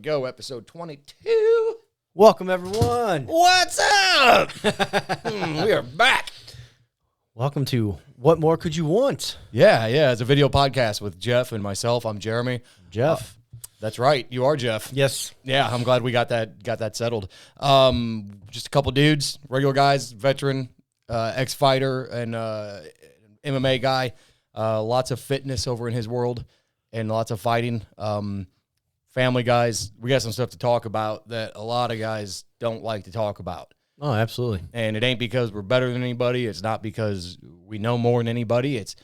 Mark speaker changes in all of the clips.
Speaker 1: go. Episode 22.
Speaker 2: Welcome, everyone.
Speaker 1: What's up? We are back.
Speaker 2: Welcome to What More Could You Want?
Speaker 1: Yeah. It's a video podcast with Jeff and myself. I'm Jeremy.
Speaker 2: Jeff.
Speaker 1: That's right. You are Jeff.
Speaker 2: Yes.
Speaker 1: Yeah, I'm glad we got that settled. Just a couple dudes, regular guys, veteran, ex-fighter, and MMA guy. Lots of fitness over in his world and lots of fighting. Family guys. We got some stuff to talk about that a lot of guys don't like to talk about.
Speaker 2: Oh, absolutely.
Speaker 1: And it ain't because we're better than anybody. It's not because we know more than anybody. It's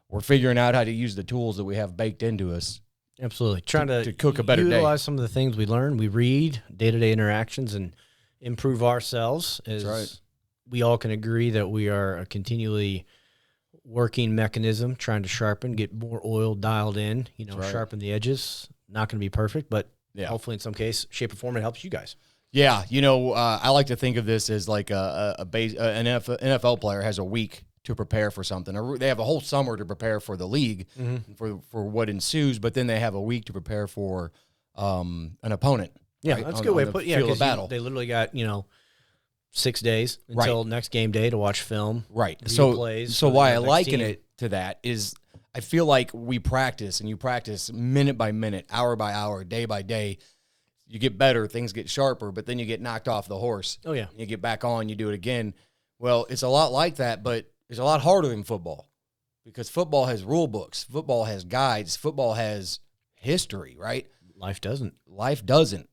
Speaker 1: we're figuring out how to use the tools that we have baked into us.
Speaker 2: Absolutely. Trying to
Speaker 1: cook a better day.
Speaker 2: Utilize some of the things we learn, we read, day-to-day interactions, and improve ourselves.
Speaker 1: That's right.
Speaker 2: We all can agree that we are a continually working mechanism, trying to sharpen, get more oil dialed in,
Speaker 1: right.
Speaker 2: Sharpen the edges. Not going to be perfect, but
Speaker 1: yeah.
Speaker 2: Hopefully in some case, shape, or form, it helps you guys.
Speaker 1: Yeah, I like to think of this as like an NFL player has a week to prepare for something. Or they have a whole summer to prepare for the league, for what ensues, but then they have a week to prepare for an opponent.
Speaker 2: Yeah,
Speaker 1: right?
Speaker 2: That's a good way to put it. Yeah,
Speaker 1: because
Speaker 2: they literally got, 6 days until next game day to watch film.
Speaker 1: Right.
Speaker 2: Plays,
Speaker 1: so why I liken it to that is I feel like we practice, and you practice minute by minute, hour by hour, day by day. You get better, things get sharper, but then you get knocked off the horse.
Speaker 2: Oh, yeah.
Speaker 1: You get back on, you do it again. Well, it's a lot like that, but it's a lot harder than football because football has rule books. Football has guides. Football has history, right?
Speaker 2: Life doesn't.
Speaker 1: Life doesn't.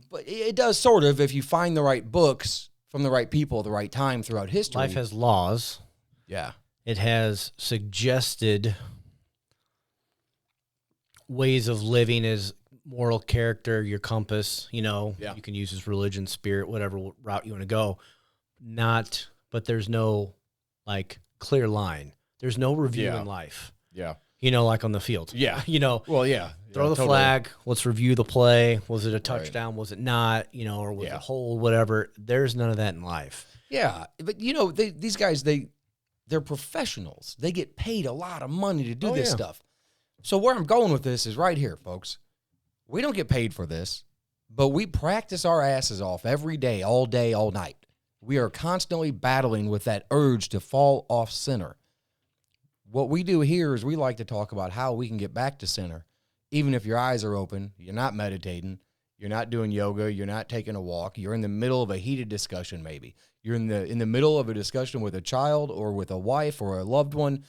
Speaker 1: But it does sort of if you find the right books from the right people at the right time throughout history.
Speaker 2: Life has laws.
Speaker 1: Yeah.
Speaker 2: It has suggested ways of living as moral character, your compass, you can use as religion, spirit, whatever route you want to go. But there's no clear line. There's no review in life.
Speaker 1: Yeah.
Speaker 2: Like on the field.
Speaker 1: Yeah.
Speaker 2: Well,
Speaker 1: yeah.
Speaker 2: Throw the flag. Let's review the play. Was it a touchdown? Right. Was it not? Or was it a hold? Whatever. There's none of that in life.
Speaker 1: Yeah. But, these guys, they're professionals. They get paid a lot of money to do this stuff. So where I'm going with this is right here, folks. We don't get paid for this, but we practice our asses off every day, all night. We are constantly battling with that urge to fall off center. What we do here is we like to talk about how we can get back to center. Even if your eyes are open, you're not meditating, you're not doing yoga, you're not taking a walk, you're in the middle of a heated discussion maybe. You're in the middle of a discussion with a child or with a wife or a loved one,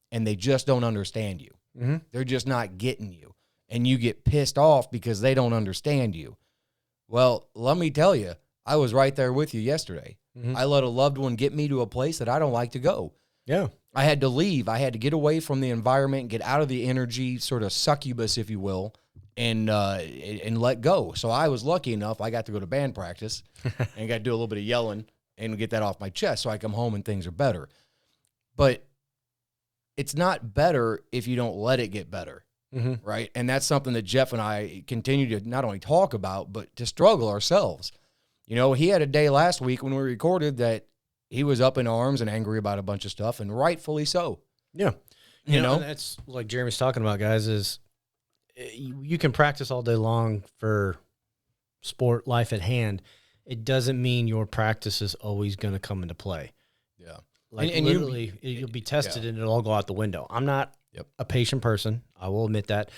Speaker 1: and they just don't understand you.
Speaker 2: Mm-hmm.
Speaker 1: They're just not getting you. And you get pissed off because they don't understand you. Well, let me tell you, I was right there with you yesterday. Mm-hmm. I let a loved one get me to a place that I don't like to go.
Speaker 2: Yeah.
Speaker 1: I had to leave. I had to get away from the environment, get out of the energy, sort of succubus, if you will, and let go. So I was lucky enough. I got to go to band practice and got to do a little bit of yelling and get that off my chest so I come home and things are better. But it's not better if you don't let it get better.
Speaker 2: Mm-hmm.
Speaker 1: Right. And that's something that Jeff and I continue to not only talk about, but to struggle ourselves. He had a day last week when we recorded that he was up in arms and angry about a bunch of stuff, and rightfully so.
Speaker 2: Yeah. You know, and that's like Jeremy's talking about, guys, is you can practice all day long for sport, life at hand. It doesn't mean your practice is always going to come into play.
Speaker 1: Yeah.
Speaker 2: And literally, you'll be tested and it'll all go out the window. I'm not a patient person. I will admit that.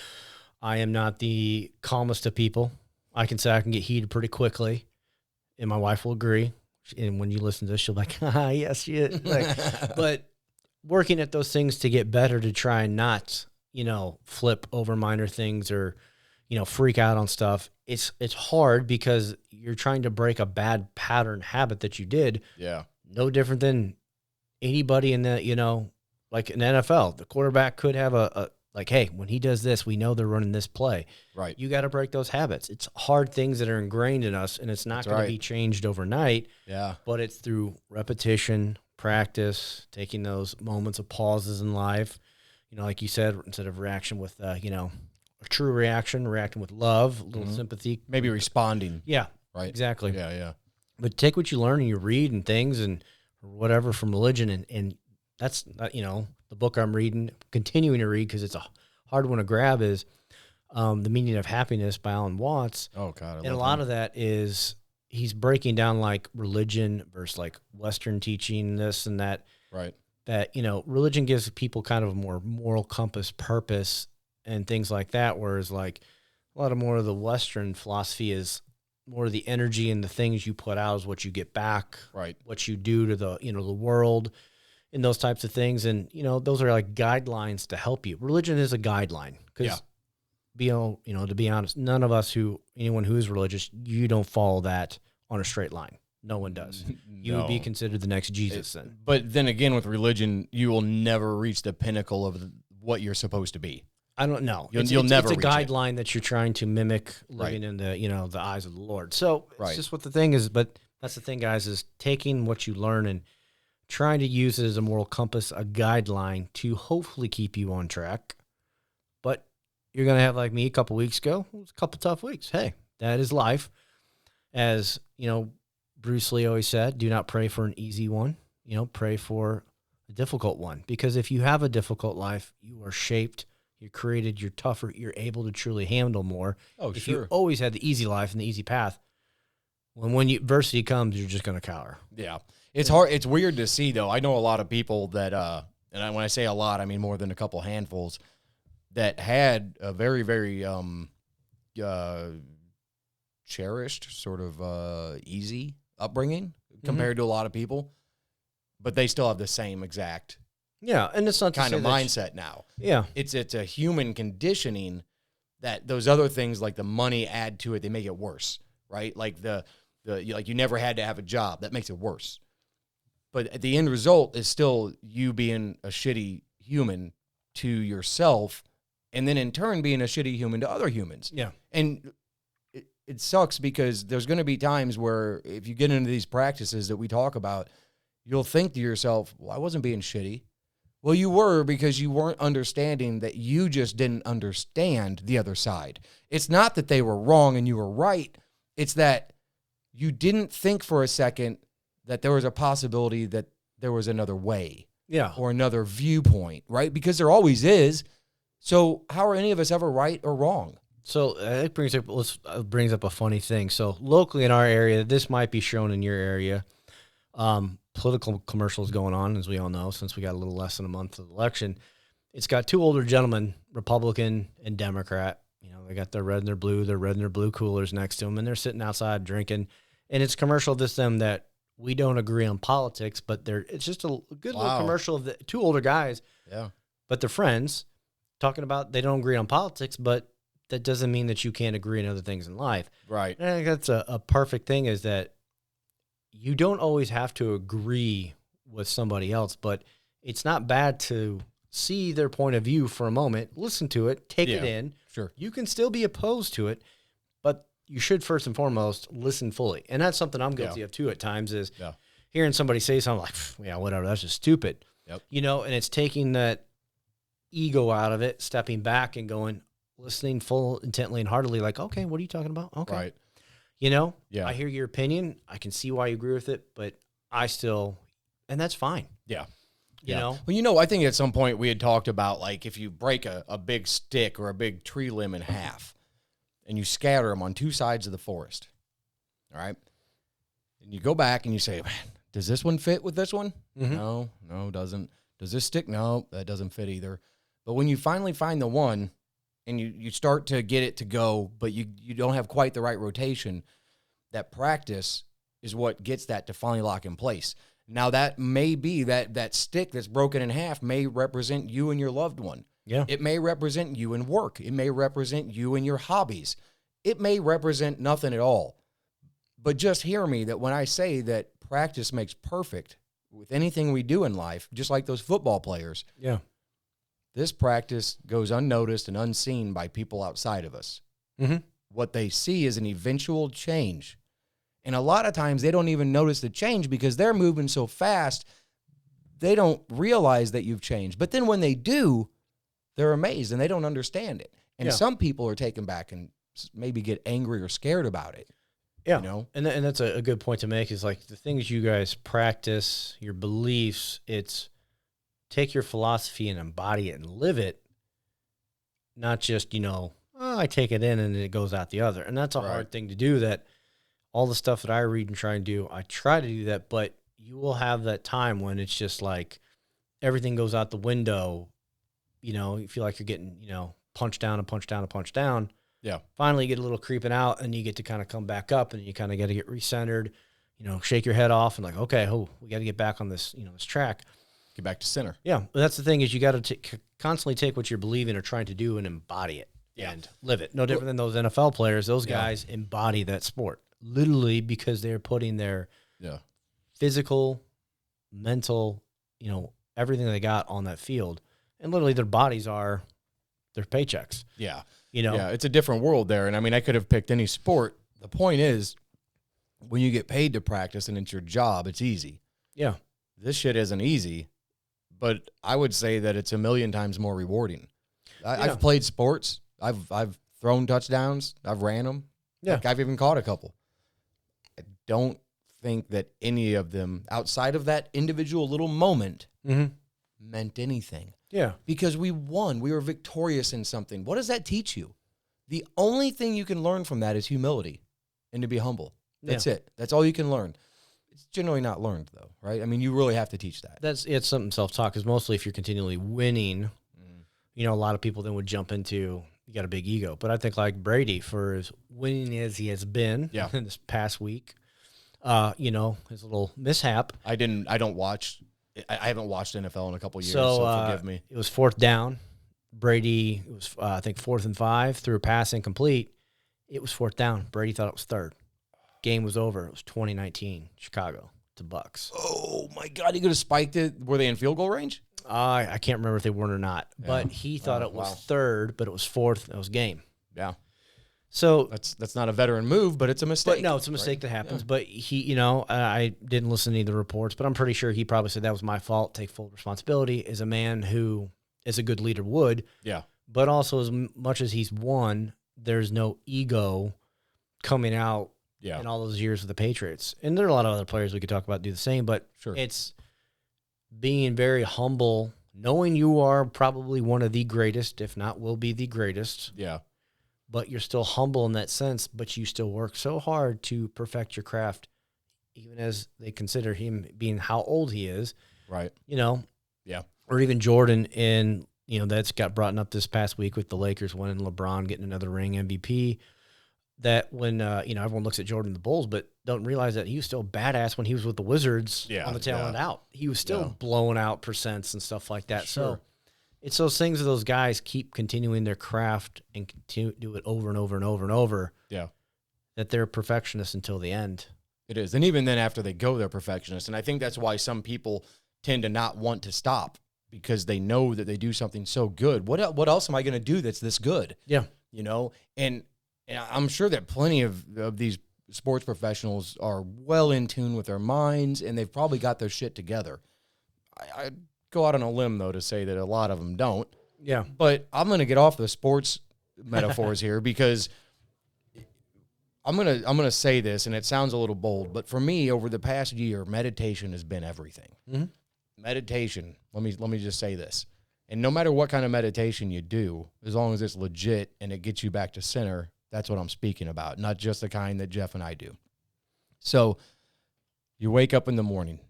Speaker 2: I am not the calmest of people. I can say I can get heated pretty quickly, and my wife will agree. And when you listen to this, she'll be like, yes, she is. But working at those things to get better, to try and not, flip over minor things or, freak out on stuff. It's hard because you're trying to break a bad pattern habit that you did.
Speaker 1: Yeah.
Speaker 2: No different than anybody in the, like in the NFL, the quarterback could have hey, when he does this, we know they're running this play.
Speaker 1: Right.
Speaker 2: You got to break those habits. It's hard things that are ingrained in us, and it's not going to be changed overnight.
Speaker 1: Yeah.
Speaker 2: But it's through repetition, practice, taking those moments of pauses in life. Like you said, instead of reaction with, a true reaction, reacting with love, a little sympathy.
Speaker 1: Maybe responding.
Speaker 2: Yeah.
Speaker 1: Right.
Speaker 2: Exactly.
Speaker 1: Yeah.
Speaker 2: But take what you learn and you read and things and whatever from religion, and that's, the book I'm reading, continuing to read because it's a hard one to grab, is The Meaning of Happiness by Alan Watts.
Speaker 1: Oh God,
Speaker 2: and a lot of that is he's breaking down like religion versus like Western teaching, this and that.
Speaker 1: Right.
Speaker 2: That, you know, religion gives people kind of a more moral compass, purpose, and things like that. Whereas like a lot of more of the Western philosophy is more of the energy and the things you put out is what you get back.
Speaker 1: Right.
Speaker 2: What you do to the, you know, the world and those types of things. And, you know, those are like guidelines to help you. Religion is a guideline because, you know, to be honest, none of us anyone who is religious, you don't follow that on a straight line. No one does. You would be considered the next Jesus then.
Speaker 1: But then again, with religion, you will never reach the pinnacle of what you're supposed to be.
Speaker 2: I don't know.
Speaker 1: You'll never
Speaker 2: It's a
Speaker 1: reach
Speaker 2: guideline that you're trying to mimic living in the, you know, the eyes of the Lord. So it's just what the thing is. But that's the thing, guys, is taking what you learn and trying to use it as a moral compass, a guideline to hopefully keep you on track. But you're going to have, like me a couple weeks ago, it was a couple tough weeks. Hey, that is life. As, you know, Bruce Lee always said, do not pray for an easy one. You know, pray for a difficult one. Because if you have a difficult life, you are shaped, you're created, you're tougher, you're able to truly handle more.
Speaker 1: Oh,
Speaker 2: if
Speaker 1: sure.
Speaker 2: you always had the easy life and the easy path, when adversity comes, you're just going to cower.
Speaker 1: Yeah. It's hard. It's weird to see, though. I know a lot of people that, and when I say a lot, I mean more than a couple handfuls, that had a very, very cherished, sort of easy upbringing compared to a lot of people, but they still have the same exact
Speaker 2: and it's not
Speaker 1: kind of mindset now.
Speaker 2: Yeah.
Speaker 1: It's a human conditioning that those other things like the money add to it. They make it worse, right? Like like you never had to have a job. That makes it worse. But the end result is still you being a shitty human to yourself, and then in turn being a shitty human to other humans.
Speaker 2: Yeah.
Speaker 1: And it sucks because there's going to be times where if you get into these practices that we talk about, you'll think to yourself, well, I wasn't being shitty. Well, you were, because you weren't understanding that you just didn't understand the other side. It's not that they were wrong and you were right. It's that you didn't think for a second that there was a possibility that there was another way.
Speaker 2: Yeah.
Speaker 1: Or another viewpoint, right? Because there always is. So how are any of us ever right or wrong?
Speaker 2: So it brings up a funny thing. So locally in our area, this might be shown in your area. Political commercials going on, as we all know, since we got a little less than a month of the election. It's got two older gentlemen, Republican and Democrat. You know, they got their red and their blue coolers next to them, and they're sitting outside drinking. And it's a commercial of them that we don't agree on politics, but it's just a good little commercial of the two older guys.
Speaker 1: Yeah.
Speaker 2: But they're friends talking about they don't agree on politics, but that doesn't mean that you can't agree on other things in life.
Speaker 1: Right.
Speaker 2: And I think that's a perfect thing, is that you don't always have to agree with somebody else, but it's not bad to see their point of view for a moment, listen to it, take it in.
Speaker 1: Sure.
Speaker 2: You can still be opposed to it, but you should first and foremost listen fully. And that's something I'm guilty of too at times, is hearing somebody say something like, yeah, whatever, that's just stupid.
Speaker 1: Yep.
Speaker 2: You know, and it's taking that ego out of it, stepping back and listening full, intently and heartily, like, okay, what are you talking about? Okay.
Speaker 1: Right.
Speaker 2: You know,
Speaker 1: Yeah.
Speaker 2: I hear your opinion. I can see why you agree with it, but and that's fine.
Speaker 1: Yeah.
Speaker 2: You know?
Speaker 1: Well, you know, I think at some point we had talked about, like, if you break a big stick or a big tree limb in half and you scatter them on two sides of the forest, all right? And you go back and you say, man, does this one fit with this one?
Speaker 2: Mm-hmm.
Speaker 1: No, it doesn't. Does this stick? No, that doesn't fit either. But when you finally find the one and you start to get it to go, but you don't have quite the right rotation, that practice is what gets that to finally lock in place. Now, that may be that stick that's broken in half may represent you and your loved one.
Speaker 2: Yeah.
Speaker 1: It may represent you in work. It may represent you and your hobbies. It may represent nothing at all. But just hear me that when I say that practice makes perfect with anything we do in life, just like those football players.
Speaker 2: Yeah.
Speaker 1: This practice goes unnoticed and unseen by people outside of us.
Speaker 2: Mm-hmm.
Speaker 1: What they see is an eventual change. And a lot of times they don't even notice the change because they're moving so fast, they don't realize that you've changed. But then when they do, they're amazed and they don't understand it. And some people are taken back and maybe get angry or scared about it.
Speaker 2: Yeah.
Speaker 1: You know?
Speaker 2: And that's a good point to make, is like the things you guys practice, your beliefs, it's take your philosophy and embody it and live it. Not just, I take it in and it goes out the other. And that's a hard thing to do. That all the stuff that I read and try and do, I try to do that, but you will have that time when it's just like everything goes out the window. You know, you feel like you're getting, punched down and punched down and punched down.
Speaker 1: Yeah.
Speaker 2: Finally, you get a little creeping out, and you get to kind of come back up, and you kind of got to get recentered, shake your head off, and like, okay, we got to get back on this, this track.
Speaker 1: Get back to center.
Speaker 2: Yeah, but that's the thing is you got to constantly take what you're believing or trying to do and embody it and live it. No different than those NFL players. Those guys embody that sport literally because they're putting their physical, mental, everything they got on that field, and literally their bodies are their paychecks.
Speaker 1: Yeah.
Speaker 2: Yeah,
Speaker 1: it's a different world there. And I mean, I could have picked any sport. The point is, when you get paid to practice and it's your job, it's easy.
Speaker 2: Yeah.
Speaker 1: This shit isn't easy, but I would say that it's a million times more rewarding. I've played sports. I've thrown touchdowns. I've ran them.
Speaker 2: Yeah.
Speaker 1: Like, I've even caught a couple. I don't think that any of them, outside of that individual little moment, meant anything.
Speaker 2: Yeah.
Speaker 1: Because we won. We were victorious in something. What does that teach you? The only thing you can learn from that is humility and to be humble. That's it. That's all you can learn. It's generally not learned, though, right? I mean, you really have to teach that.
Speaker 2: It's something self-talk, because mostly if you're continually winning, a lot of people then would jump into, you got a big ego. But I think like Brady, for as winning as he has been in this past week, his little mishap.
Speaker 1: I haven't watched NFL in a couple of years, so forgive me.
Speaker 2: It was 4th down. Brady, it was, I think, 4th and 5, threw a pass incomplete. It was 4th down. Brady thought it was 3rd. Game was over. It was 2019, Chicago to Bucks.
Speaker 1: Oh, my God. He could have spiked it. Were they in field goal range?
Speaker 2: I can't remember if they weren't or not, but he thought it was 3rd, but it was 4th. It was game.
Speaker 1: Yeah.
Speaker 2: So
Speaker 1: that's not a veteran move, but it's a mistake.
Speaker 2: But no, it's a mistake that happens. Yeah. But he, I didn't listen to any of the reports, but I'm pretty sure he probably said that was my fault. Take full responsibility as a man who, as a good leader, would.
Speaker 1: Yeah.
Speaker 2: But also, as much as he's won, there's no ego coming out in all those years with the Patriots. And there are a lot of other players we could talk about do the same. But it's being very humble, knowing you are probably one of the greatest, if not will be the greatest.
Speaker 1: Yeah.
Speaker 2: But you're still humble in that sense, but you still work so hard to perfect your craft, even as they consider him being how old he is.
Speaker 1: Right.
Speaker 2: Yeah. Or even Jordan that's got brought up this past week with the Lakers winning, LeBron getting another ring, MVP. That when, everyone looks at Jordan and the Bulls, but don't realize that he was still badass when he was with the Wizards on the tail end out. He was still blowing out percents and stuff like that.
Speaker 1: Sure.
Speaker 2: So it's those things that those guys keep continuing their craft and continue to do it over and over and over and over.
Speaker 1: Yeah.
Speaker 2: That they're perfectionists until the end.
Speaker 1: It is. And even then after they go, they're perfectionists. And I think that's why some people tend to not want to stop, because they know that they do something so good. What else am I going to do that's this good?
Speaker 2: Yeah.
Speaker 1: And I'm sure that plenty of these sports professionals are well in tune with their minds, and they've probably got their shit together. I go out on a limb, though, to say that a lot of them don't.
Speaker 2: Yeah.
Speaker 1: But I'm going to get off the sports metaphors here, because I'm gonna say this, and it sounds a little bold, but for me, over the past year, meditation has been everything.
Speaker 2: Mm-hmm.
Speaker 1: Meditation, let me just say this. And no matter what kind of meditation you do, as long as it's legit and it gets you back to center, that's what I'm speaking about, not just the kind that Jeff and I do. So you wake up in the morning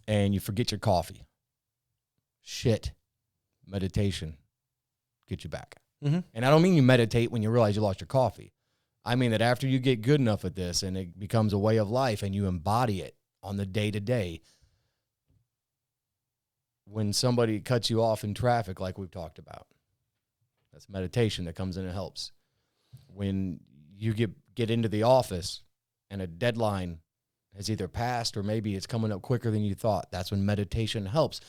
Speaker 1: and you forget your coffee. Shit. Meditation gets you back.
Speaker 2: Mm-hmm.
Speaker 1: And I don't mean you meditate when you realize you lost your coffee. I mean that after you get good enough at this and it becomes a way of life and you embody it on the day-to-day, when somebody cuts you off in traffic like we've talked about, that's meditation that comes in and helps. When you get into the office and a deadline has either passed or maybe it's coming up quicker than you thought, that's when meditation helps.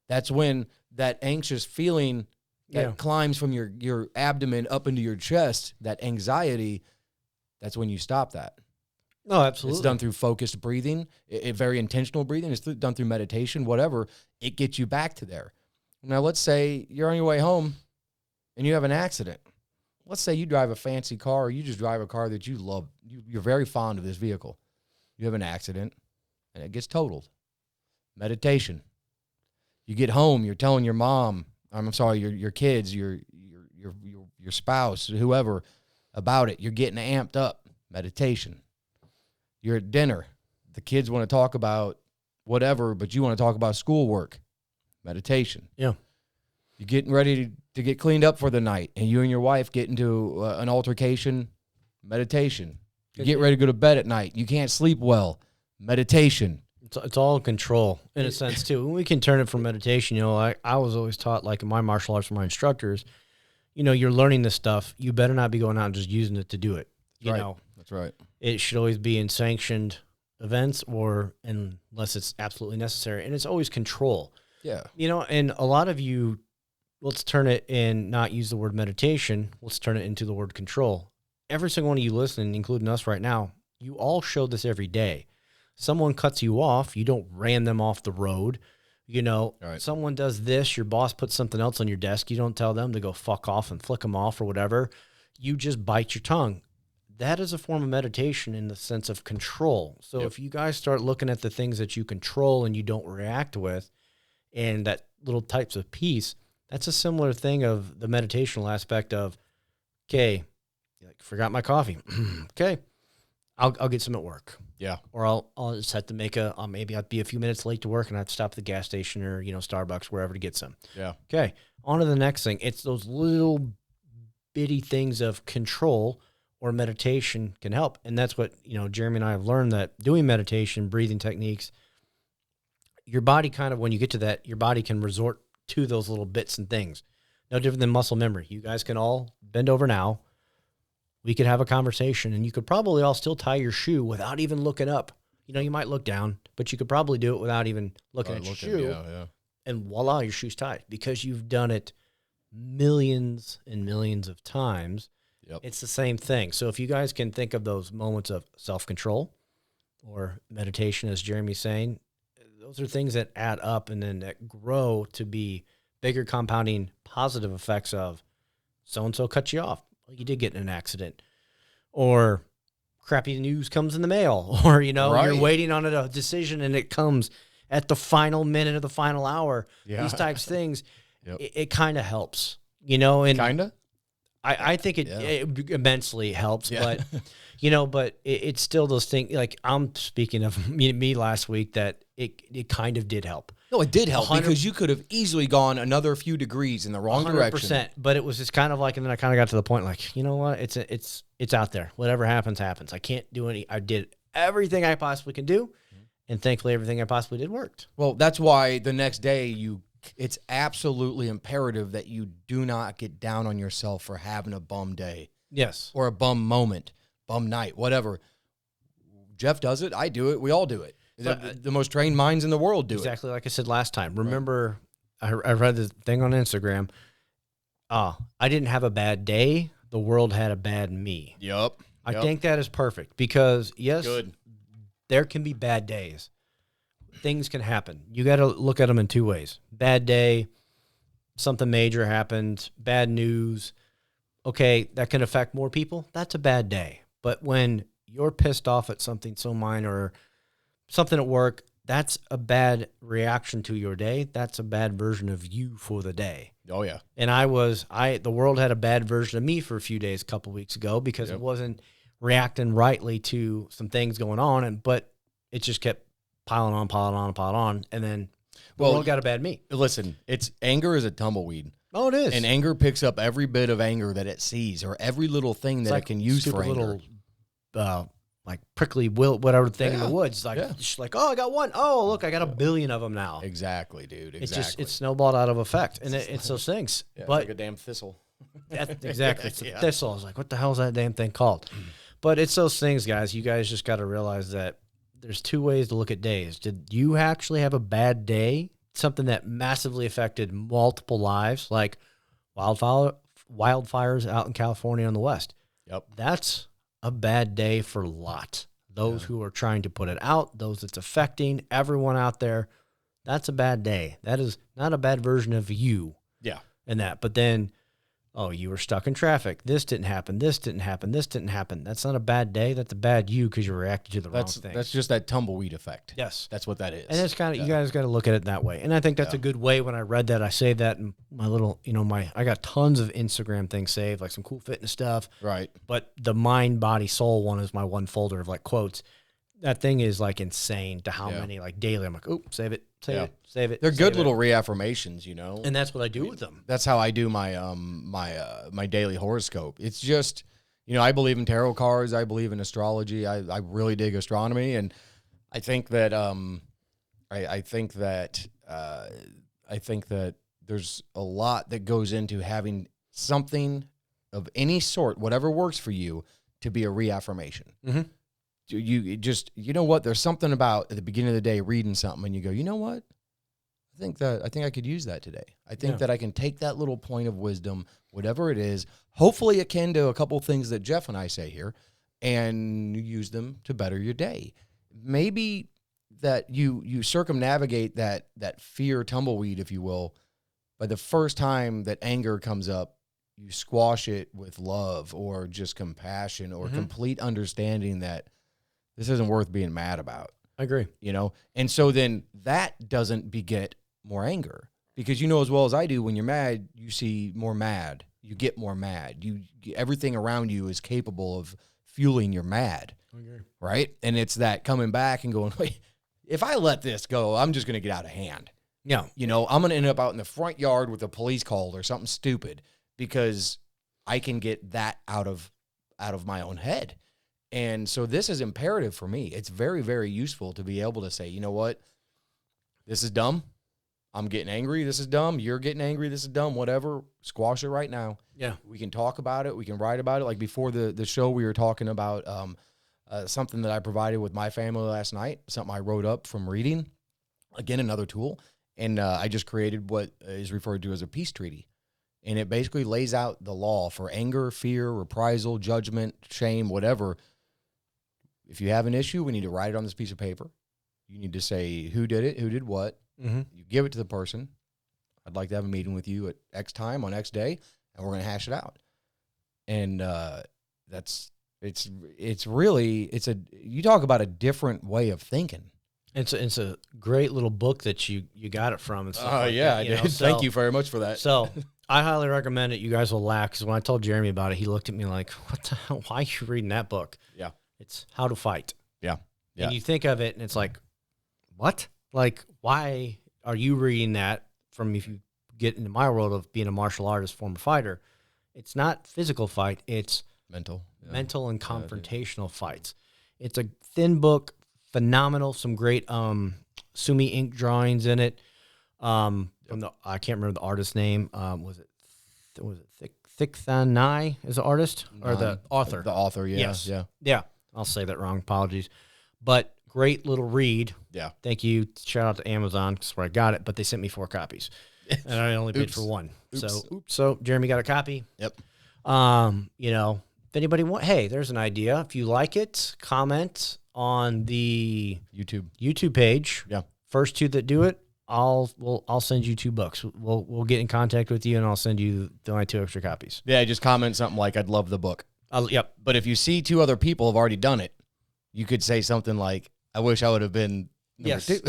Speaker 1: That's when that anxious feeling that climbs from your abdomen up into your chest, that anxiety, that's when you stop that.
Speaker 2: No, absolutely.
Speaker 1: It's done through focused breathing, very intentional breathing. It's done through meditation, whatever. It gets you back to there. Now, let's say you're on your way home and you have an accident. Let's say you drive a fancy car or you just drive a car that you love. You're very fond of this vehicle. You have an accident and it gets totaled. Meditation. You get home, you're telling your mom, your kids, your your spouse, whoever, about it. You're getting amped up. Meditation. You're at dinner. The kids want to talk about whatever, but you want to talk about schoolwork. Meditation.
Speaker 2: Yeah.
Speaker 1: You're getting ready to get cleaned up for the night, and you and your wife get into an altercation. Meditation. You get ready to go to bed at night. You can't sleep well. Meditation.
Speaker 2: It's all control in a sense too. We can turn it from meditation. I was always taught, like in my martial arts from my instructors, you're learning this stuff. You better not be going out and just using it to do it.
Speaker 1: That's right.
Speaker 2: It should always be in sanctioned events or unless it's absolutely necessary. And it's always control.
Speaker 1: Yeah.
Speaker 2: And a lot of you, let's turn it and not use the word meditation. Let's turn it into the word control. Every single one of you listening, including us right now, you all show this every day. Someone cuts you off, you don't ran them off the road.
Speaker 1: Right.
Speaker 2: Someone does this, your boss puts something else on your desk, you don't tell them to go fuck off and flick them off or whatever. You just bite your tongue. That is a form of meditation in the sense of control. So if you guys start looking at the things that you control and you don't react with, and that little types of peace, that's a similar thing of the meditational aspect of, okay, forgot my coffee. Okay, I'll get some at work.
Speaker 1: Yeah.
Speaker 2: Or I'll just have to make maybe I'd be a few minutes late to work and I'd stop at the gas station or, Starbucks, wherever to get some.
Speaker 1: Yeah.
Speaker 2: Okay. On to the next thing. It's those little bitty things of control or meditation can help. And that's what, Jeremy and I have learned, that doing meditation, breathing techniques, your body kind of, when you get to that, your body can resort to those little bits and things. No different than muscle memory. You guys can all bend over now. We could have a conversation, and you could probably all still tie your shoe without even looking up. You might look down, but you could probably do it without even looking at your shoe.
Speaker 1: Yeah.
Speaker 2: And voila, your shoe's tied because you've done it millions and millions of times.
Speaker 1: Yep.
Speaker 2: It's the same thing. So if you guys can think of those moments of self-control or meditation, as Jeremy's saying, those are things that add up and then that grow to be bigger compounding positive effects of so-and-so cut you off. Well, you did get in an accident, or crappy news comes in the mail, or, you're waiting on a decision and it comes at the final minute of the final hour. Yeah. These types of things, it kind of helps, and
Speaker 1: kind of.
Speaker 2: I think it immensely helps, but but it's still those things. Like, I'm speaking of me last week, that it kind of did help.
Speaker 1: No, it did help because you could have easily gone another few degrees in the wrong direction.
Speaker 2: But it was just kind of like, and then I kind of got to the point, like, you know what? It's out there. Whatever happens, happens. I can't do I did everything I possibly can do, and thankfully everything I possibly did worked.
Speaker 1: Well, that's why the next day it's absolutely imperative that you do not get down on yourself for having a bum day.
Speaker 2: Yes.
Speaker 1: Or a bum moment, bum night, whatever. Jeff does it. I do it. We all do it. The most trained minds in the world do
Speaker 2: exactly like I said last time. Remember, I read the thing on Instagram. I didn't have a bad day. The world had a bad me.
Speaker 1: Yep.
Speaker 2: I think that is perfect because, yes, there can be bad days. Things can happen. You got to look at them in two ways. Bad day, something major happened, bad news. Okay, that can affect more people. That's a bad day. But when you're pissed off at something so minor, or something at work, that's a bad reaction to your day. That's a bad version of you for the day.
Speaker 1: Oh, yeah.
Speaker 2: And the world had a bad version of me for a few days, a couple weeks ago, because it wasn't reacting rightly to some things going on. But it just kept piling on. And then the world got a bad me.
Speaker 1: Listen, anger is a tumbleweed.
Speaker 2: Oh, it is.
Speaker 1: And anger picks up every bit of anger that it sees, or every little thing that it can use for anger.
Speaker 2: Little, like prickly whatever thing in the woods. Just like, oh, I got one. Oh, look, I got a billion of them now.
Speaker 1: Exactly, dude. Exactly.
Speaker 2: It's snowballed out of effect. And it's those things.
Speaker 1: Yeah,
Speaker 2: but
Speaker 1: it's like a damn thistle.
Speaker 2: Exactly. It's a thistle. I was like, what the hell is that damn thing called? But it's those things, guys. You guys just got to realize that there's two ways to look at days. Did you actually have a bad day? Something that massively affected multiple lives, like wildfires out in California on the West.
Speaker 1: Yep.
Speaker 2: That's a bad day for a lot. Those who are trying to put it out, those it's affecting, everyone out there, that's a bad day. That is not a bad version of you.
Speaker 1: Yeah.
Speaker 2: And that. But then Oh, you were stuck in traffic. This didn't happen. This didn't happen. This didn't happen. That's not a bad day. That's a bad you because you reacted to the wrong thing.
Speaker 1: That's just that tumbleweed effect.
Speaker 2: Yes.
Speaker 1: That's what that is.
Speaker 2: And it's kind of, you guys got to look at it that way. And I think that's a good way. When I read that, I saved that in my little, I got tons of Instagram things saved, like some cool fitness stuff.
Speaker 1: Right.
Speaker 2: But the mind, body, soul one is my one folder of like quotes. That thing is like insane to how many like daily. I'm like, oh, save it, save it.
Speaker 1: They're good little reaffirmations,
Speaker 2: And that's what I do with them.
Speaker 1: That's how I do my my daily horoscope. It's just, I believe in tarot cards. I believe in astrology. I really dig astronomy, and I think that I think that there's a lot that goes into having something of any sort, whatever works for you, to be a reaffirmation.
Speaker 2: Mm-hmm.
Speaker 1: You just, what? There's something about at the beginning of the day reading something and you go, you know what? I think I could use that today. I think that I can take that little point of wisdom, whatever it is, hopefully akin to a couple of things that Jeff and I say here, and use them to better your day. Maybe that you circumnavigate that fear tumbleweed, if you will, by the first time that anger comes up, you squash it with love or just compassion or complete understanding that this isn't worth being mad about.
Speaker 2: I agree.
Speaker 1: And so then that doesn't beget more anger, because as well as I do, when you're mad, you see more mad, you get more mad. Everything around you is capable of fueling your mad.
Speaker 2: I agree.
Speaker 1: Right? And it's that coming back and going, wait, if I let this go, I'm just going to get out of hand.
Speaker 2: Yeah.
Speaker 1: I'm going to end up out in the front yard with a police call or something stupid, because I can get that out of my own head. And so this is imperative for me. It's very, very useful to be able to say, you know what? This is dumb. I'm getting angry. This is dumb. You're getting angry. This is dumb. Whatever. Squash it right now.
Speaker 2: Yeah.
Speaker 1: We can talk about it. We can write about it. Like before the show, we were talking about something that I provided with my family last night, something I wrote up from reading. Again, another tool. And I just created what is referred to as a peace treaty. And it basically lays out the law for anger, fear, reprisal, judgment, shame, whatever. If you have an issue, we need to write it on this piece of paper. You need to say who did it, who did what.
Speaker 2: Mm-hmm. You
Speaker 1: give it to the person. I'd like to have a meeting with you at X time on X day, and we're going to hash it out. And you talk about a different way of thinking.
Speaker 2: It's a great little book that you got it from. And stuff
Speaker 1: like that, I did. Thank you very much for that.
Speaker 2: So I highly recommend it. You guys will laugh, because when I told Jeremy about it, he looked at me like, what the hell? Why are you reading that book?
Speaker 1: Yeah.
Speaker 2: It's How to Fight.
Speaker 1: Yeah.
Speaker 2: And you think of it, and it's like, what? Like, why are you reading that from, if you get into my world of being a martial artist, former fighter, it's not physical fight, it's
Speaker 1: mental and
Speaker 2: confrontational fights. It's a thin book, phenomenal, some great Sumi ink drawings in it. From I can't remember the artist's name. Was it Thich Nhat is the artist or the author?
Speaker 1: The author, yeah.
Speaker 2: Yes.
Speaker 1: Yeah.
Speaker 2: Yeah. I'll say that wrong. Apologies. But great little read.
Speaker 1: Yeah.
Speaker 2: Thank you. Shout out to Amazon, because where I got it, but they sent me 4 copies. And I only paid for 1. So Jeremy got a copy.
Speaker 1: Yep.
Speaker 2: If anybody hey, there's an idea. If you like it, comment on the YouTube page.
Speaker 1: Yeah.
Speaker 2: First 2 that do it, I'll send you 2 books. We'll get in contact with you, and I'll send you only 2 extra copies.
Speaker 1: Yeah, just comment something like, I'd love the book.
Speaker 2: Yep.
Speaker 1: But if you see 2 other people have already done it, you could say something like, I wish I would have been number 2.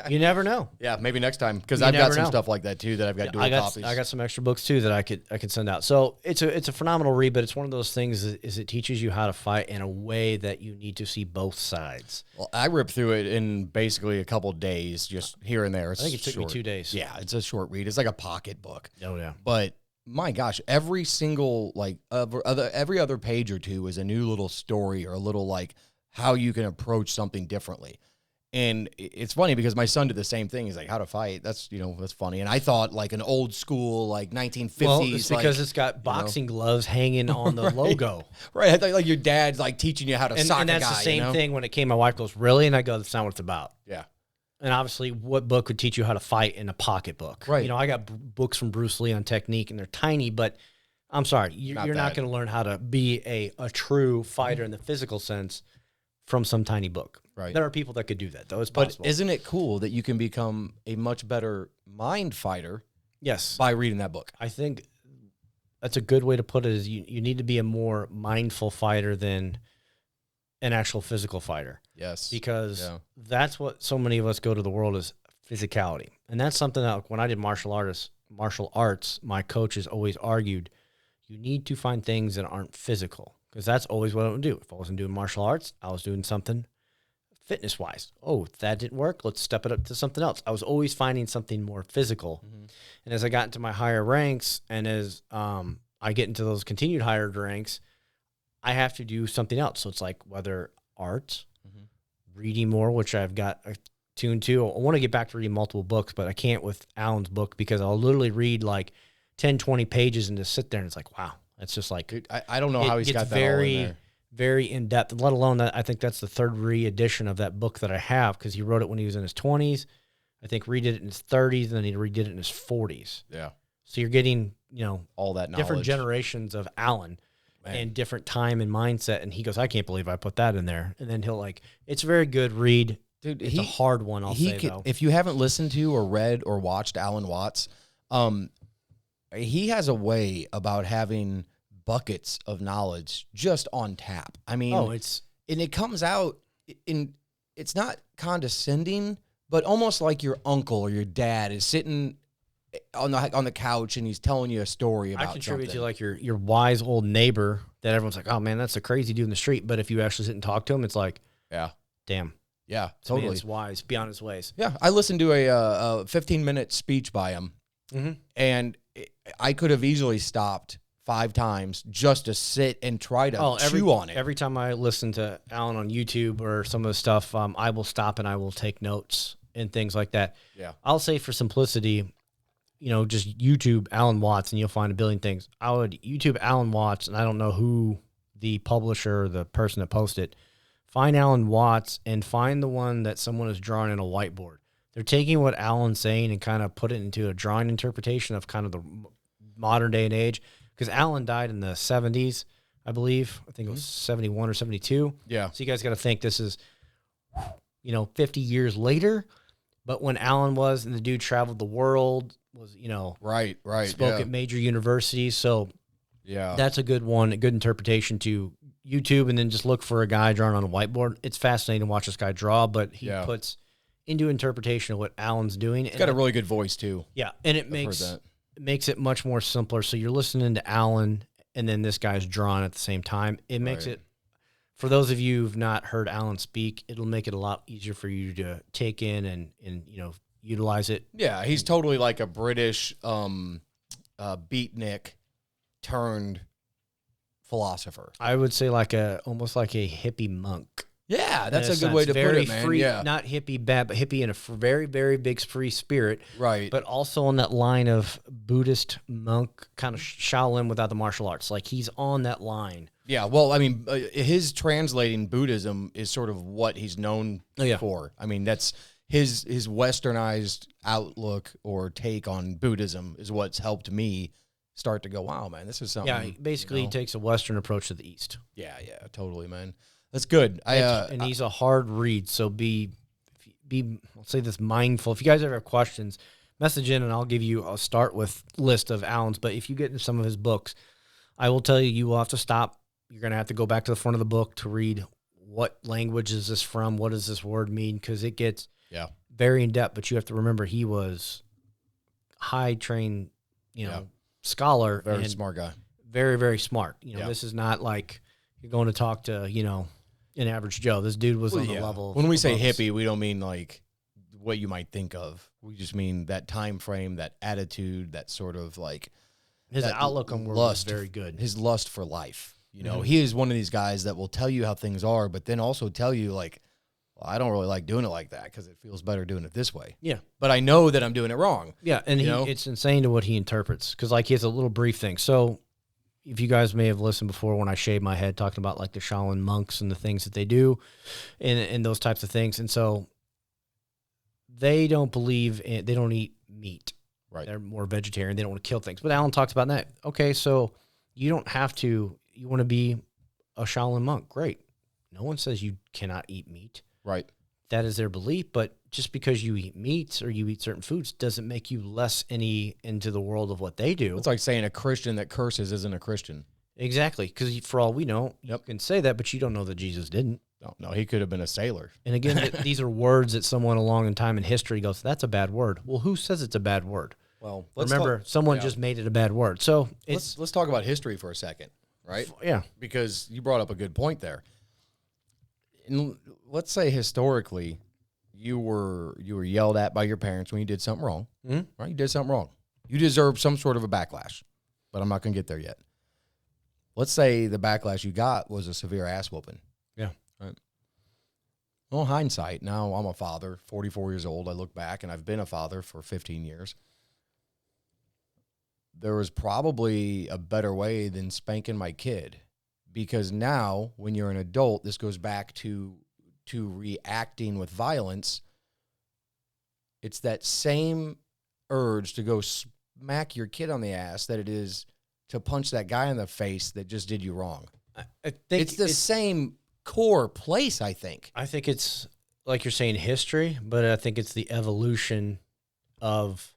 Speaker 2: You never know.
Speaker 1: Yeah, maybe next time, because I've got some stuff like that too that I've got dual copies.
Speaker 2: I got some extra books too that I could send out. So it's a phenomenal read, but it's one of those things is it teaches you how to fight in a way that you need to see both sides.
Speaker 1: Well, I ripped through it in basically a couple of days, just here and there.
Speaker 2: I think it took me 2 days.
Speaker 1: Yeah, it's a short read. It's like a pocket book.
Speaker 2: Oh yeah.
Speaker 1: But my gosh, every single every other page or 2 is a new little story or a little like how you can approach something differently. And it's funny because my son did the same thing. He's like, how to fight. That's, that's funny. And I thought like an old school, like 1950s.
Speaker 2: Well, it's because it's got boxing gloves hanging on the logo.
Speaker 1: Right. I thought like your dad's like teaching you how to sock a guy.
Speaker 2: And that's the same thing when it came. My wife goes, really? And I go, that's not what it's about.
Speaker 1: Yeah.
Speaker 2: And obviously, what book would teach you how to fight in a pocketbook?
Speaker 1: Right.
Speaker 2: I got books from Bruce Lee on technique, and they're tiny, but I'm sorry. You're not going to learn how to be a true fighter in the physical sense from some tiny book.
Speaker 1: Right.
Speaker 2: There are people that could do that, though. It's possible.
Speaker 1: But isn't it cool that you can become a much better mind fighter?
Speaker 2: Yes.
Speaker 1: By reading that book.
Speaker 2: I think that's a good way to put it, is you need to be a more mindful fighter than an actual physical fighter.
Speaker 1: Yes.
Speaker 2: Because that's what so many of us go to the world, is physicality. And that's something that when I did martial arts, my coaches always argued, you need to find things that aren't physical, because that's always what I would do. If I wasn't doing martial arts, I was doing something fitness-wise. Oh, if that didn't work, let's step it up to something else. I was always finding something more physical. And as I got into my higher ranks, and as I get into those continued higher ranks, I have to do something else. So it's like whether art, reading more, which I've got attuned to. I want to get back to reading multiple books, but I can't with Alan's book, because I'll literally read like 10, 20 pages and just sit there, and it's like, wow. It's just like,
Speaker 1: dude, I don't know how he's got that all in there.
Speaker 2: Very in-depth, let alone that I think that's the third re-edition of that book that I have, because he wrote it when he was in his 20s. I think redid it in his 30s, and then he redid it in his 40s. Yeah. So you're getting,
Speaker 1: all that knowledge.
Speaker 2: Different generations of Alan. Man. And different time and mindset. And he goes, I can't believe I put that in there. And then he'll it's a very good read. Dude, it's a hard one, I'll say, though.
Speaker 1: If you haven't listened to or read or watched Alan Watts, he has a way about having buckets of knowledge just on tap. I mean, and it comes out it's not condescending, but almost like your uncle or your dad is sitting on the couch and he's telling you a story about something. I contribute
Speaker 2: to like your wise old neighbor that everyone's like, oh man, that's a crazy dude in the street. But if you actually sit and talk to him, it's like, damn.
Speaker 1: Yeah, totally.
Speaker 2: It's wise, beyond his ways.
Speaker 1: Yeah, I listened to a 15-minute speech by him, and I could have easily stopped 5 times just to sit and try to chew on it.
Speaker 2: Every time I listen to Alan on YouTube or some of the stuff, I will stop and I will take notes and things like that. Yeah, I'll say for simplicity, just YouTube Alan Watts and you'll find a billion things. I would YouTube Alan Watts, and I don't know who the publisher or the person that posted it. Find Alan Watts and find the one that someone has drawn in a whiteboard. They're taking what Alan's saying and kind of put it into a drawing interpretation of kind of the modern day and age. Because Alan died in the 70s, I believe. I think it was 71 or 72. Yeah. So you guys got to think this is, 50 years later. But when Alan was, and the dude traveled the world, was,
Speaker 1: right,
Speaker 2: spoke at major universities. So that's a good one, a good interpretation to YouTube, and then just look for a guy drawing on a whiteboard. It's fascinating to watch this guy draw, but he puts into interpretation of what Alan's doing.
Speaker 1: He's got a really good voice too.
Speaker 2: Yeah, and it makes it much more simpler. So you're listening to Alan, and then this guy's drawing at the same time. It makes it, for those of you who've not heard Alan speak, it'll make it a lot easier for you to take in and utilize it.
Speaker 1: Yeah, he's totally like a British beatnik turned philosopher.
Speaker 2: I would say almost like a hippie monk.
Speaker 1: Yeah, that's a good way to put it, man.
Speaker 2: Free,
Speaker 1: yeah.
Speaker 2: Not hippie bad, but hippie in a very, very big free spirit.
Speaker 1: Right.
Speaker 2: But also on that line of Buddhist monk, kind of Shaolin without the martial arts. Like he's on that line.
Speaker 1: Yeah, well, I mean, his translating Buddhism is sort of what he's known for. I mean, that's his westernized outlook or take on Buddhism is what's helped me start to go, wow, man, this is something.
Speaker 2: Yeah, basically he takes a Western approach to the East.
Speaker 1: Yeah, totally, man. That's good.
Speaker 2: And he's a hard read, so be I'll say this, mindful. If you guys ever have questions, message in and I'll start with list of Alan's, but if you get into some of his books, I will tell you will have to stop. You're going to have to go back to the front of the book to read what language is this from, what does this word mean, because it gets very in-depth, but you have to remember he was high-trained, scholar.
Speaker 1: Very smart guy.
Speaker 2: Very, very smart. This is not like you're going to talk to, an average Joe. This dude was on the level.
Speaker 1: When we say hippie, we don't mean like what you might think of. We just mean that time frame, that attitude, that sort of like
Speaker 2: his outlook on world was very good.
Speaker 1: His lust for life. He is one of these guys that will tell you how things are, but then also tell you like, well, I don't really like doing it like that because it feels better doing it this way. Yeah. But I know that I'm doing it wrong.
Speaker 2: Yeah, and it's insane to what he interprets because like he has a little brief thing. So if you guys may have listened before when I shaved my head talking about like the Shaolin monks and the things that they do and those types of things. And so they don't believe they don't eat meat. Right. They're more vegetarian. They don't want to kill things. But Alan talks about that. Okay, so you don't have to, you want to be a Shaolin monk. Great. No one says you cannot eat meat.
Speaker 1: Right.
Speaker 2: That is their belief, but just because you eat meats or you eat certain foods doesn't make you less any into the world of what they do.
Speaker 1: It's like saying a Christian that curses isn't a Christian.
Speaker 2: Exactly. Because for all we know, you can say that, but you don't know that Jesus didn't.
Speaker 1: No, he could have been a sailor.
Speaker 2: And again, these are words that someone along in time in history goes, that's a bad word. Well, who says it's a bad word?
Speaker 1: Well,
Speaker 2: someone just made it a bad word. So
Speaker 1: let's talk about history for a second, right?
Speaker 2: Yeah.
Speaker 1: Because you brought up a good point there. Let's say historically, you were yelled at by your parents when you did something wrong, right? You did something wrong. You deserve some sort of a backlash, but I'm not going to get there yet. Let's say the backlash you got was a severe ass whooping.
Speaker 2: Yeah.
Speaker 1: Right. Well, hindsight, now I'm a father, 44 years old. I look back, and I've been a father for 15 years. There was probably a better way than spanking my kid, because now when you're an adult, this goes back to reacting with violence. It's that same urge to go smack your kid on the ass that it is to punch that guy in the face that just did you wrong.
Speaker 2: I think
Speaker 1: it's the same core place, I think.
Speaker 2: I think it's, like you're saying, history, but I think it's the evolution of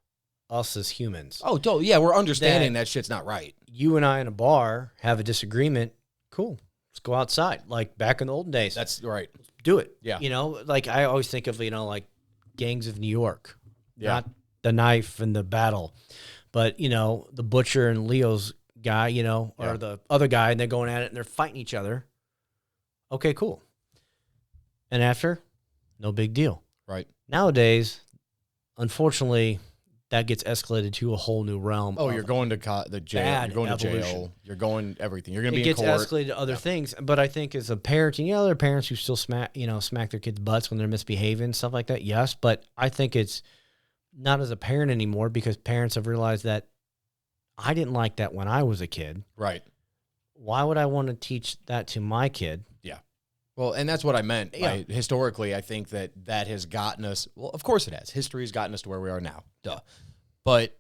Speaker 2: us as humans.
Speaker 1: Oh, totally. Yeah, we're understanding that shit's not right.
Speaker 2: You and I in a bar have a disagreement. Cool. Let's go outside. Like back in the olden days.
Speaker 1: That's right.
Speaker 2: Do it.
Speaker 1: Yeah.
Speaker 2: You know, like I always think of, like Gangs of New York.
Speaker 1: Yeah.
Speaker 2: Not the knife and the battle, but, the Butcher and Leo's guy, or the other guy, and they're going at it and they're fighting each other. Okay, cool. And after, no big deal.
Speaker 1: Right.
Speaker 2: Nowadays, unfortunately, that gets escalated to a whole new realm.
Speaker 1: Oh, you're going to the jail. You're going to jail. You're going everything. You're going to be in court.
Speaker 2: It gets escalated to other things. But I think as a parent, there are parents who still smack their kids' butts when they're misbehaving, stuff like that. Yes, but I think it's not as a parent anymore, because parents have realized that I didn't like that when I was a kid.
Speaker 1: Right.
Speaker 2: Why would I want to teach that to my kid?
Speaker 1: Yeah. Well, and that's what I meant. Yeah. Historically, I think that has gotten us, well, of course it has. History has gotten us to where we are now. Duh. But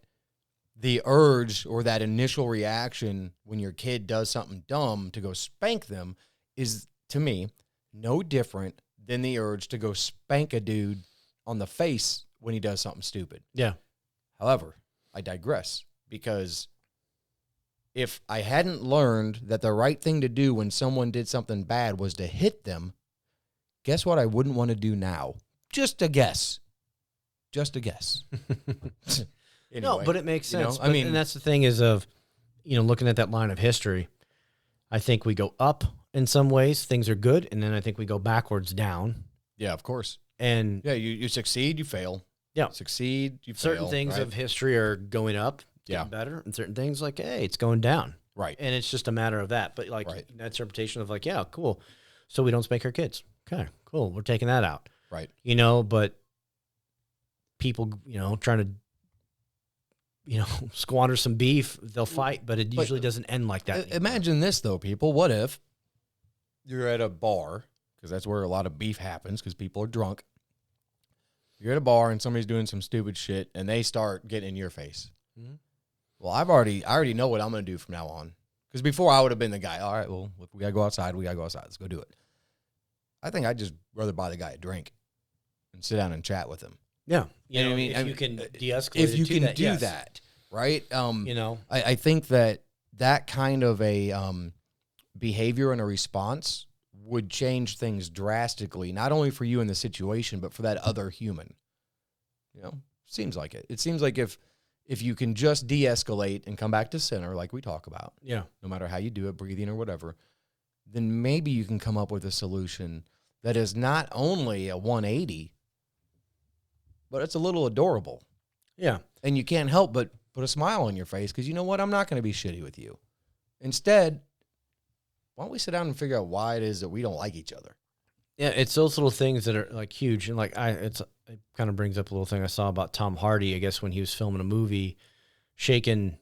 Speaker 1: the urge or that initial reaction when your kid does something dumb to go spank them is, to me, no different than the urge to go spank a dude on the face when he does something stupid.
Speaker 2: Yeah.
Speaker 1: However, I digress, because if I hadn't learned that the right thing to do when someone did something bad was to hit them, guess what I wouldn't want to do now? Just a guess. Just a guess. Anyway,
Speaker 2: no, but it makes sense.
Speaker 1: I mean,
Speaker 2: and that's the thing is of, looking at that line of history, I think we go up in some ways, things are good, and then I think we go backwards down.
Speaker 1: Yeah, of course.
Speaker 2: And
Speaker 1: yeah, you succeed, you fail.
Speaker 2: Yeah.
Speaker 1: Succeed, you
Speaker 2: fail. Certain things
Speaker 1: right?
Speaker 2: of history are going up, getting better, and certain things like, hey, it's going down.
Speaker 1: Right.
Speaker 2: And it's just a matter of that. But that interpretation of yeah, cool. So we don't spank our kids. Okay, cool. We're taking that out.
Speaker 1: Right.
Speaker 2: But people, trying to, squander some beef, they'll fight, but it usually doesn't end like that.
Speaker 1: Imagine this, though, people. What if you're at a bar, because that's where a lot of beef happens, because people are drunk. You're at a bar and somebody's doing some stupid shit, and they start getting in your face. Mm-hmm. Well, I already know what I'm going to do from now on. Because before, I would have been the guy, all right, well, if we got to go outside, we got to go outside. Let's go do it. I think I'd just rather buy the guy a drink and sit down and chat with him.
Speaker 2: Yeah.
Speaker 1: You know what I mean?
Speaker 2: If you can de-escalate
Speaker 1: if you
Speaker 2: can
Speaker 1: that, do that, right? I think that kind of a behavior and a response would change things drastically, not only for you in the situation, but for that other human. Seems like it. It seems like if you can just de-escalate and come back to center, like we talk about,
Speaker 2: no
Speaker 1: matter how you do it, breathing or whatever, then maybe you can come up with a solution that is not only a 180, but it's a little adorable.
Speaker 2: Yeah.
Speaker 1: And you can't help but put a smile on your face, because you know what? I'm not going to be shitty with you. Instead, why don't we sit down and figure out why it is that we don't like each other?
Speaker 2: Yeah, it's those little things that are huge. And it kind of brings up a little thing I saw about Tom Hardy, I guess, when he was filming a movie, shaking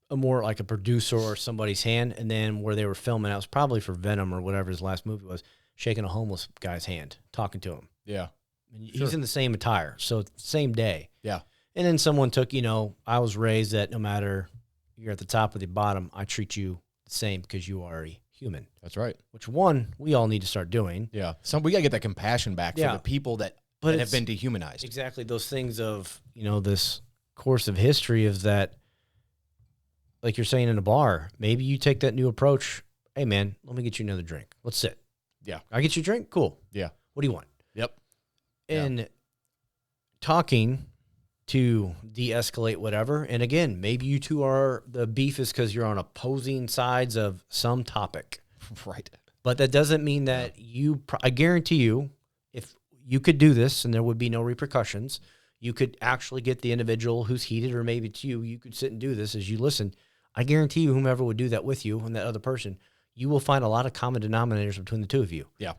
Speaker 2: a more like a producer or somebody's hand, and then where they were filming, it was probably for Venom or whatever his last movie was, shaking a homeless guy's hand, talking to him.
Speaker 1: Yeah.
Speaker 2: And he's in the same attire, so same day.
Speaker 1: Yeah.
Speaker 2: And then someone took, I was raised that no matter you're at the top or the bottom, I treat you the same because you are a human.
Speaker 1: That's right.
Speaker 2: Which we all need to start doing.
Speaker 1: Yeah. We got to get that compassion back for the people that but have been dehumanized.
Speaker 2: Exactly. Those things of, this course of history of that, like you're saying in a bar, maybe you take that new approach. Hey man, let me get you another drink. Let's sit.
Speaker 1: Yeah.
Speaker 2: I get you a drink? Cool.
Speaker 1: Yeah.
Speaker 2: What do you want?
Speaker 1: Yep.
Speaker 2: And talking to de-escalate whatever. And again, maybe you two the beef is because you're on opposing sides of some topic.
Speaker 1: Right.
Speaker 2: But that doesn't mean that I guarantee you, if you could do this and there would be no repercussions, you could actually get the individual who's heated, or maybe it's you could sit and do this as you listen. I guarantee you, whomever would do that with you and that other person, you will find a lot of common denominators between the two of you.
Speaker 1: Yeah.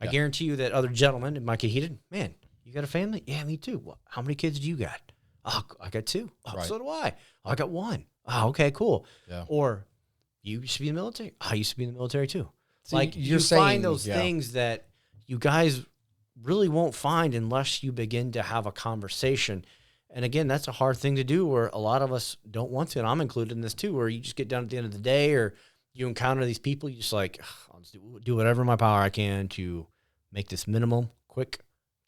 Speaker 2: I guarantee you that other gentleman, it might get heated. Man, you got a family? Yeah, me too. Well, how many kids do you got? Oh, I got 2. Oh, right. So do I. Oh, I got 1. Oh, okay, cool. Yeah. Or you used to be in the military. I used to be in the military too. See, like you find those things that you guys really won't find unless you begin to have a conversation. And again, that's a hard thing to do, where a lot of us don't want to, and I'm included in this too, where you just get done at the end of the day, or you encounter these people, you just like, I'll just do whatever in my power I can to make this minimum, quick,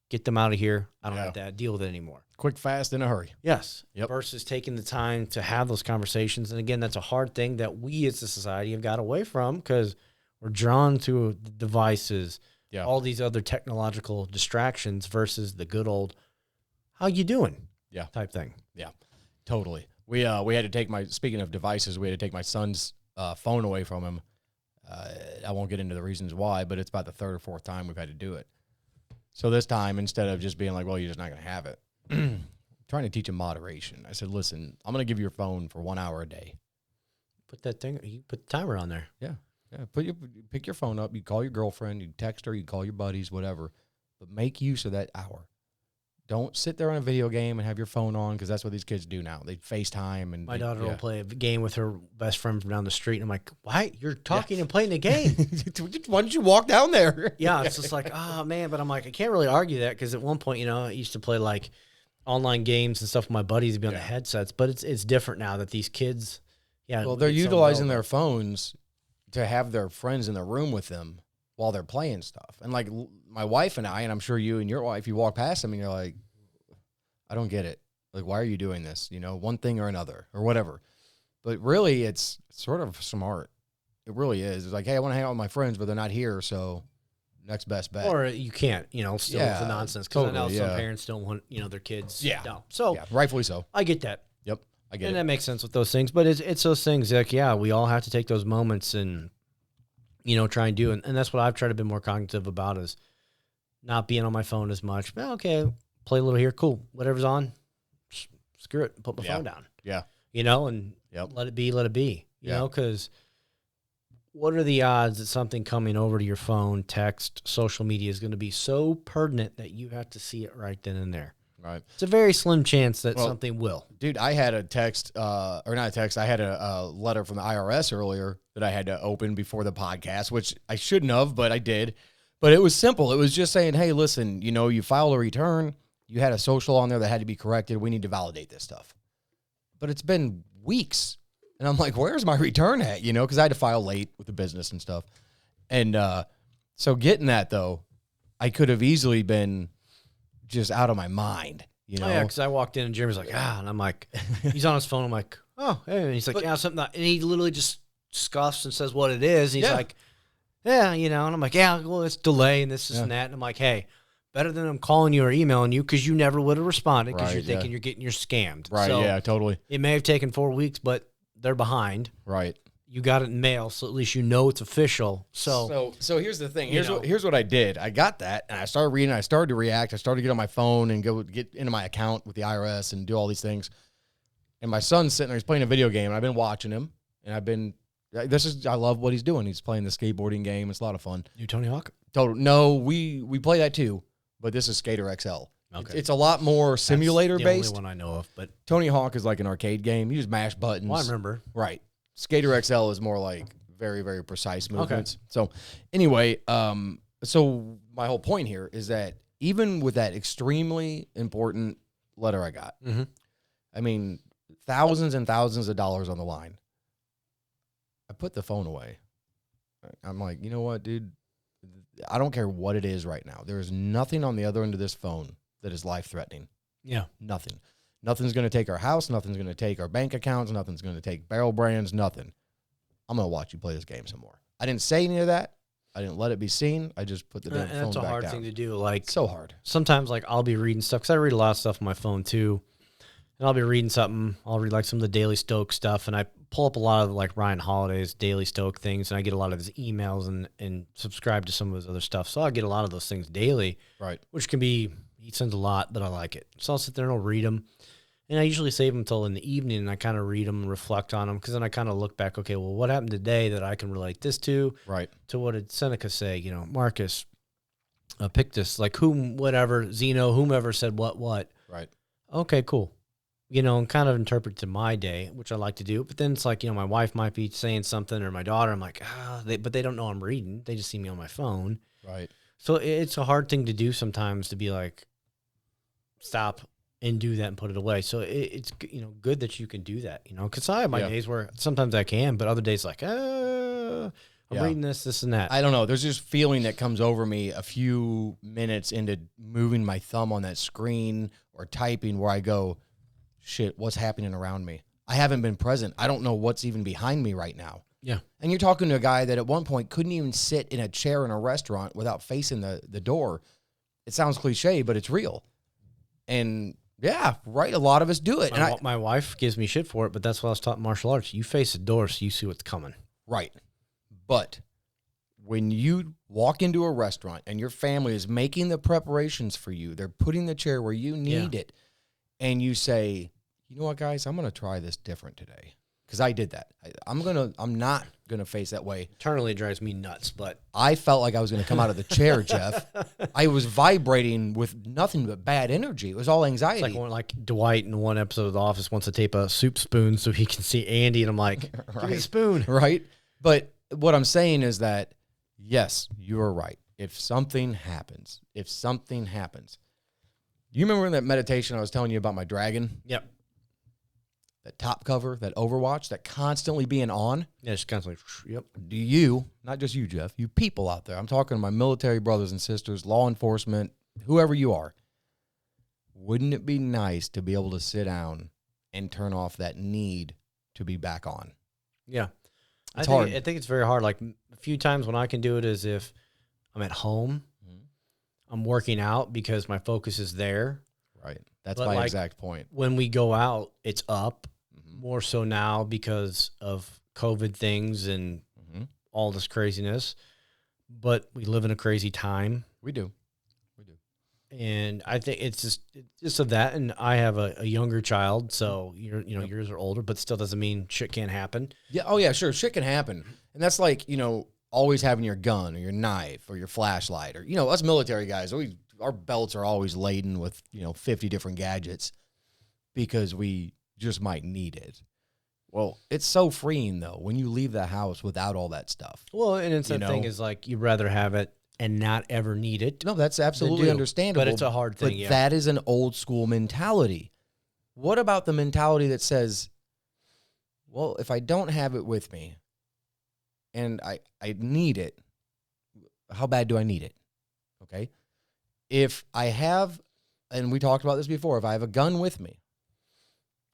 Speaker 2: get them out of here. I don't have to deal with it anymore.
Speaker 1: Quick, fast, in a hurry.
Speaker 2: Yes. Yep. Versus taking the time to have those conversations. And again, that's a hard thing that we as a society have got away from, because we're drawn to devices, all these other technological distractions versus the good old, how you doing?
Speaker 1: Yeah.
Speaker 2: Type thing.
Speaker 1: Yeah, totally. We had to take speaking of devices, we had to take my son's phone away from him. I won't get into the reasons why, but it's about the 3rd or 4th time we've had to do it. So this time, instead of just being like, well, you're just not going to have it, trying to teach him moderation. I said, listen, I'm going to give you your phone for 1 hour a day.
Speaker 2: You put the timer on there.
Speaker 1: Yeah. Yeah. Pick your phone up. You call your girlfriend, you text her, you call your buddies, whatever, but make use of that hour. Don't sit there on a video game and have your phone on, because that's what these kids do now. They FaceTime. And
Speaker 2: my daughter will play a game with her best friend from down the street. And I'm like, why? You're talking and playing the game.
Speaker 1: Why don't you walk down there?
Speaker 2: Yeah, it's just like, oh, man. But I'm like, I can't really argue that, because at one point, I used to play like online games and stuff with my buddies, be on the headsets. But it's different now that these kids,
Speaker 1: well, they're utilizing their phones to have their friends in the room with them while they're playing stuff. And like my wife and I, and I'm sure you and your wife, you walk past them and you're like, I don't get it. Like, why are you doing this? One thing or another or whatever. But really, it's sort of smart. It really is. It's like, hey, I want to hang out with my friends, but they're not here, so next best bet.
Speaker 2: Or you can't, still it's the nonsense. Because I know some parents don't want, their kids down. So
Speaker 1: rightfully so.
Speaker 2: I get that.
Speaker 1: Yep, I get it.
Speaker 2: And that makes sense with those things. But it's those things like, we all have to take those moments and, try and do. And that's what I've tried to be more cognitive about, is not being on my phone as much. Well, okay, play a little here. Cool. Whatever's on, screw it. Put my phone down.
Speaker 1: Yeah.
Speaker 2: And let it be. You know, because what are the odds that something coming over to your phone, text, social media is going to be so pertinent that you have to see it right then and there?
Speaker 1: Right.
Speaker 2: It's a very slim chance that something will.
Speaker 1: Dude, I had a text, or not a text, I had a letter from the IRS earlier that I had to open before the podcast, which I shouldn't have, but I did. But it was simple. It was just saying, hey, listen, you filed a return. You had a social on there that had to be corrected. We need to validate this stuff. But it's been weeks. And I'm like, where's my return at? Because I had to file late with the business and stuff. And so getting that, though, I could have easily been just out of my mind.
Speaker 2: Oh, yeah, because I walked in and Jeremy's like, and I'm like, he's on his phone. I'm like, oh, hey. And he's like, something. And he literally just scoffs and says what it is. And he's like, and I'm like, well, it's delay and this and that. And I'm like, hey, better than I'm calling you or emailing you, because you never would have responded, because you're thinking you're scammed.
Speaker 1: Right, so totally.
Speaker 2: It may have taken 4 weeks, but they're behind.
Speaker 1: Right.
Speaker 2: You got it in mail, so at least it's official. So
Speaker 1: here's the thing. Here's what I did. I got that, and I started reading. I started to react. I started to get on my phone and go get into my account with the IRS and do all these things. And my son's sitting there. He's playing a video game, and I've been watching him. And I love what he's doing. He's playing the skateboarding game. It's a lot of fun.
Speaker 2: You Tony Hawk?
Speaker 1: Total. No, we play that too, but this is Skater XL. Okay. It's a lot more simulator based.
Speaker 2: That's the only one I know of, but
Speaker 1: Tony Hawk is like an arcade game. You just mash buttons.
Speaker 2: Well, I remember.
Speaker 1: Right. Skater XL is more like very, very precise movements. Okay. So anyway, so my whole point here is that even with that extremely important letter I got, I mean, thousands and thousands of dollars on the line, I put the phone away. I'm like, you know what, dude? I don't care what it is right now. There is nothing on the other end of this phone that is life-threatening.
Speaker 2: Yeah.
Speaker 1: Nothing. Nothing's going to take our house. Nothing's going to take our bank accounts. Nothing's going to take barrel brands. Nothing. I'm going to watch you play this game some more. I didn't say any of that. I didn't let it be seen. I just put the damn phone back down.
Speaker 2: That's a hard thing to do. Like,
Speaker 1: so hard.
Speaker 2: Sometimes, like, I'll be reading stuff, because I read a lot of stuff on my phone, too. And I'll be reading something. I'll read, like, some of the Daily Stoke stuff, and I pull up a lot of, like, Ryan Holiday's Daily Stoke things, and I get a lot of his emails and subscribe to some of his other stuff. So I get a lot of those things daily.
Speaker 1: Right.
Speaker 2: Which can be, he sends a lot, but I like it. So I'll sit there and I'll read them. And I usually save them until in the evening, and I kind of read them and reflect on them, because then I kind of look back, okay, well, what happened today that I can relate this to?
Speaker 1: Right.
Speaker 2: To what did Seneca say? You know, Marcus, Pictus, like whatever, Zeno, whomever said what. Right. Okay, cool. You know, and kind of interpret to my day, which I like to do. But then it's like, you know, my wife might be saying something, or my daughter, I'm like, but they don't know I'm reading. They just see me on my phone.
Speaker 1: Right.
Speaker 2: So it's a hard thing to do sometimes, to be like, stop and do that and put it away. So it's, you know, good that you can do that, you know, because I have my days where sometimes I can, but other days like, I'm reading this and that.
Speaker 1: I don't know. There's this feeling that comes over me a few minutes into moving my thumb on that screen or typing, where I go, shit, what's happening around me? I haven't been present. I don't know what's even behind me right now.
Speaker 2: Yeah.
Speaker 1: And you're talking to a guy that at one point couldn't even sit in a chair in a restaurant without facing the door. It sounds cliche, but it's real. And yeah, right. A lot of us do it.
Speaker 2: My wife gives me shit for it, but that's why I was taught martial arts. You face the door so you see what's coming.
Speaker 1: Right. But when you walk into a restaurant and your family is making the preparations for you, they're putting the chair where you need it, and you say, you know what, guys, I'm going to try this different today. Because I did that. I'm not going to face that way.
Speaker 2: Internally, it drives me nuts, but
Speaker 1: I felt like I was going to come out of the chair, Jeff. I was vibrating with nothing but bad energy. It was all anxiety.
Speaker 2: It's like Dwight in one episode of The Office wants to tape a soup spoon so he can see Andy, and I'm like, give me a spoon.
Speaker 1: Right? But what I'm saying is that, yes, you are right. If something happens, you remember in that meditation I was telling you about my dragon?
Speaker 2: Yep.
Speaker 1: That top cover, that Overwatch, that constantly being on.
Speaker 2: Yeah, it's constantly, yep.
Speaker 1: Do you, not just you, Jeff, you people out there, I'm talking to my military brothers and sisters, law enforcement, whoever you are, wouldn't it be nice to be able to sit down and turn off that need to be back on?
Speaker 2: Yeah.
Speaker 1: It's hard.
Speaker 2: I think it's very hard. Like, a few times when I can do it is if I'm at home, I'm working out because my focus is there.
Speaker 1: Right. That's my exact point.
Speaker 2: When we go out, it's up more so now because of COVID things and all this craziness. But we live in a crazy time.
Speaker 1: We do.
Speaker 2: And I think it's just of that. And I have a younger child, so yours are older, but still doesn't mean shit can't happen.
Speaker 1: Yeah. Oh yeah, sure. Shit can happen. And that's like, always having your gun or your knife or your flashlight, or, us military guys, our belts are always laden with, 50 different gadgets because we just might need it. Well, it's so freeing though when you leave the house without all that stuff.
Speaker 2: Well, and it's the thing is, like, you'd rather have it and not ever need it.
Speaker 1: No, that's absolutely understandable.
Speaker 2: But it's a hard thing.
Speaker 1: But that is an old school mentality. What about the mentality that says, well, if I don't have it with me and I need it, how bad do I need it? Okay. If I have, and we talked about this before, if I have a gun with me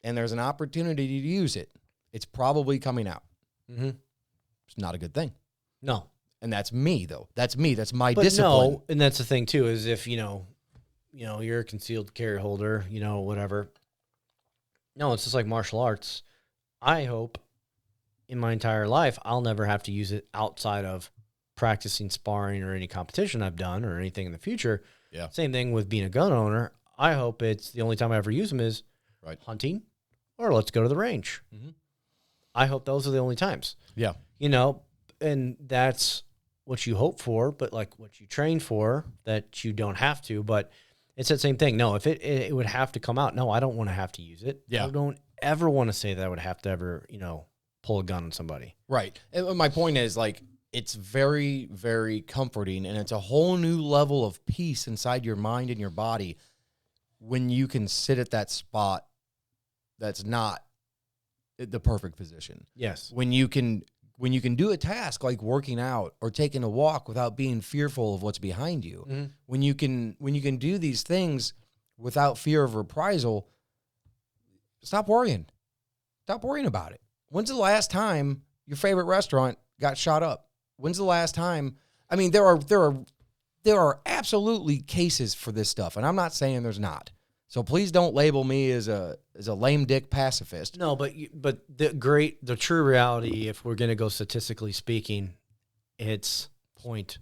Speaker 1: and there's an opportunity to use it, it's probably coming out. It's not a good thing.
Speaker 2: No.
Speaker 1: And that's me, though. That's me. That's my discipline.
Speaker 2: No, and that's the thing, too, is if, you're a concealed carry holder, whatever. No, it's just like martial arts. I hope in my entire life I'll never have to use it outside of practicing sparring or any competition I've done or anything in the future.
Speaker 1: Yeah.
Speaker 2: Same thing with being a gun owner. I hope it's the only time I ever use them is hunting or let's go to the range. I hope those are the only times.
Speaker 1: Yeah.
Speaker 2: And that's what you hope for, but like what you train for, that you don't have to. But it's that same thing. No, if it would have to come out, no, I don't want to have to use it.
Speaker 1: Yeah.
Speaker 2: I don't ever want to say that I would have to ever, pull a gun on somebody.
Speaker 1: Right. And my point is, like, it's very, very comforting, and it's a whole new level of peace inside your mind and your body when you can sit at that spot that's not the perfect position.
Speaker 2: Yes.
Speaker 1: When you can do a task like working out or taking a walk without being fearful of what's behind you. When you can do these things without fear of reprisal, stop worrying. Stop worrying about it. When's the last time your favorite restaurant got shot up? When's the last time? I mean, there are absolutely cases for this stuff, and I'm not saying there's not. So please don't label me as a lame dick pacifist.
Speaker 2: No, but the true reality, if we're gonna go statistically speaking, it's point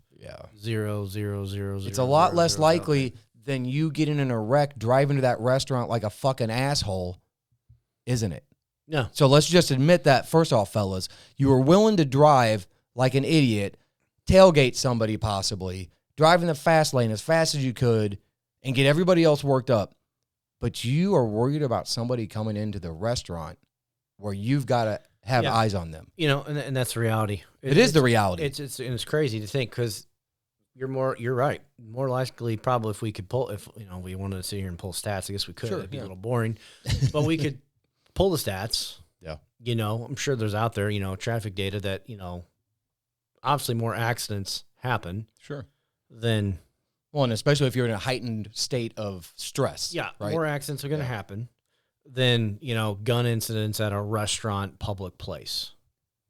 Speaker 2: zero zero zero zero.
Speaker 1: It's a lot less likely than you getting in a wreck driving to that restaurant like a fucking asshole, isn't it?
Speaker 2: Yeah.
Speaker 1: So let's just admit that, first off, fellas, you were willing to drive like an idiot, tailgate somebody possibly, drive in the fast lane as fast as you could, and get everybody else worked up. But you are worried about somebody coming into the restaurant where you've got to have eyes on them.
Speaker 2: You know, and that's the reality.
Speaker 1: It is the reality.
Speaker 2: It's crazy to think, because you're right. More likely, probably, if we could pull, if we wanted to sit here and pull stats, I guess we could.
Speaker 1: Sure,
Speaker 2: it'd be a little boring, but we could pull the stats.
Speaker 1: Yeah.
Speaker 2: I'm sure there's out there, traffic data that, obviously more accidents happen.
Speaker 1: Sure.
Speaker 2: Than.
Speaker 1: Well, and especially if you're in a heightened state of stress.
Speaker 2: Yeah.
Speaker 1: Right?
Speaker 2: More accidents are going to happen than, gun incidents at a restaurant, public place.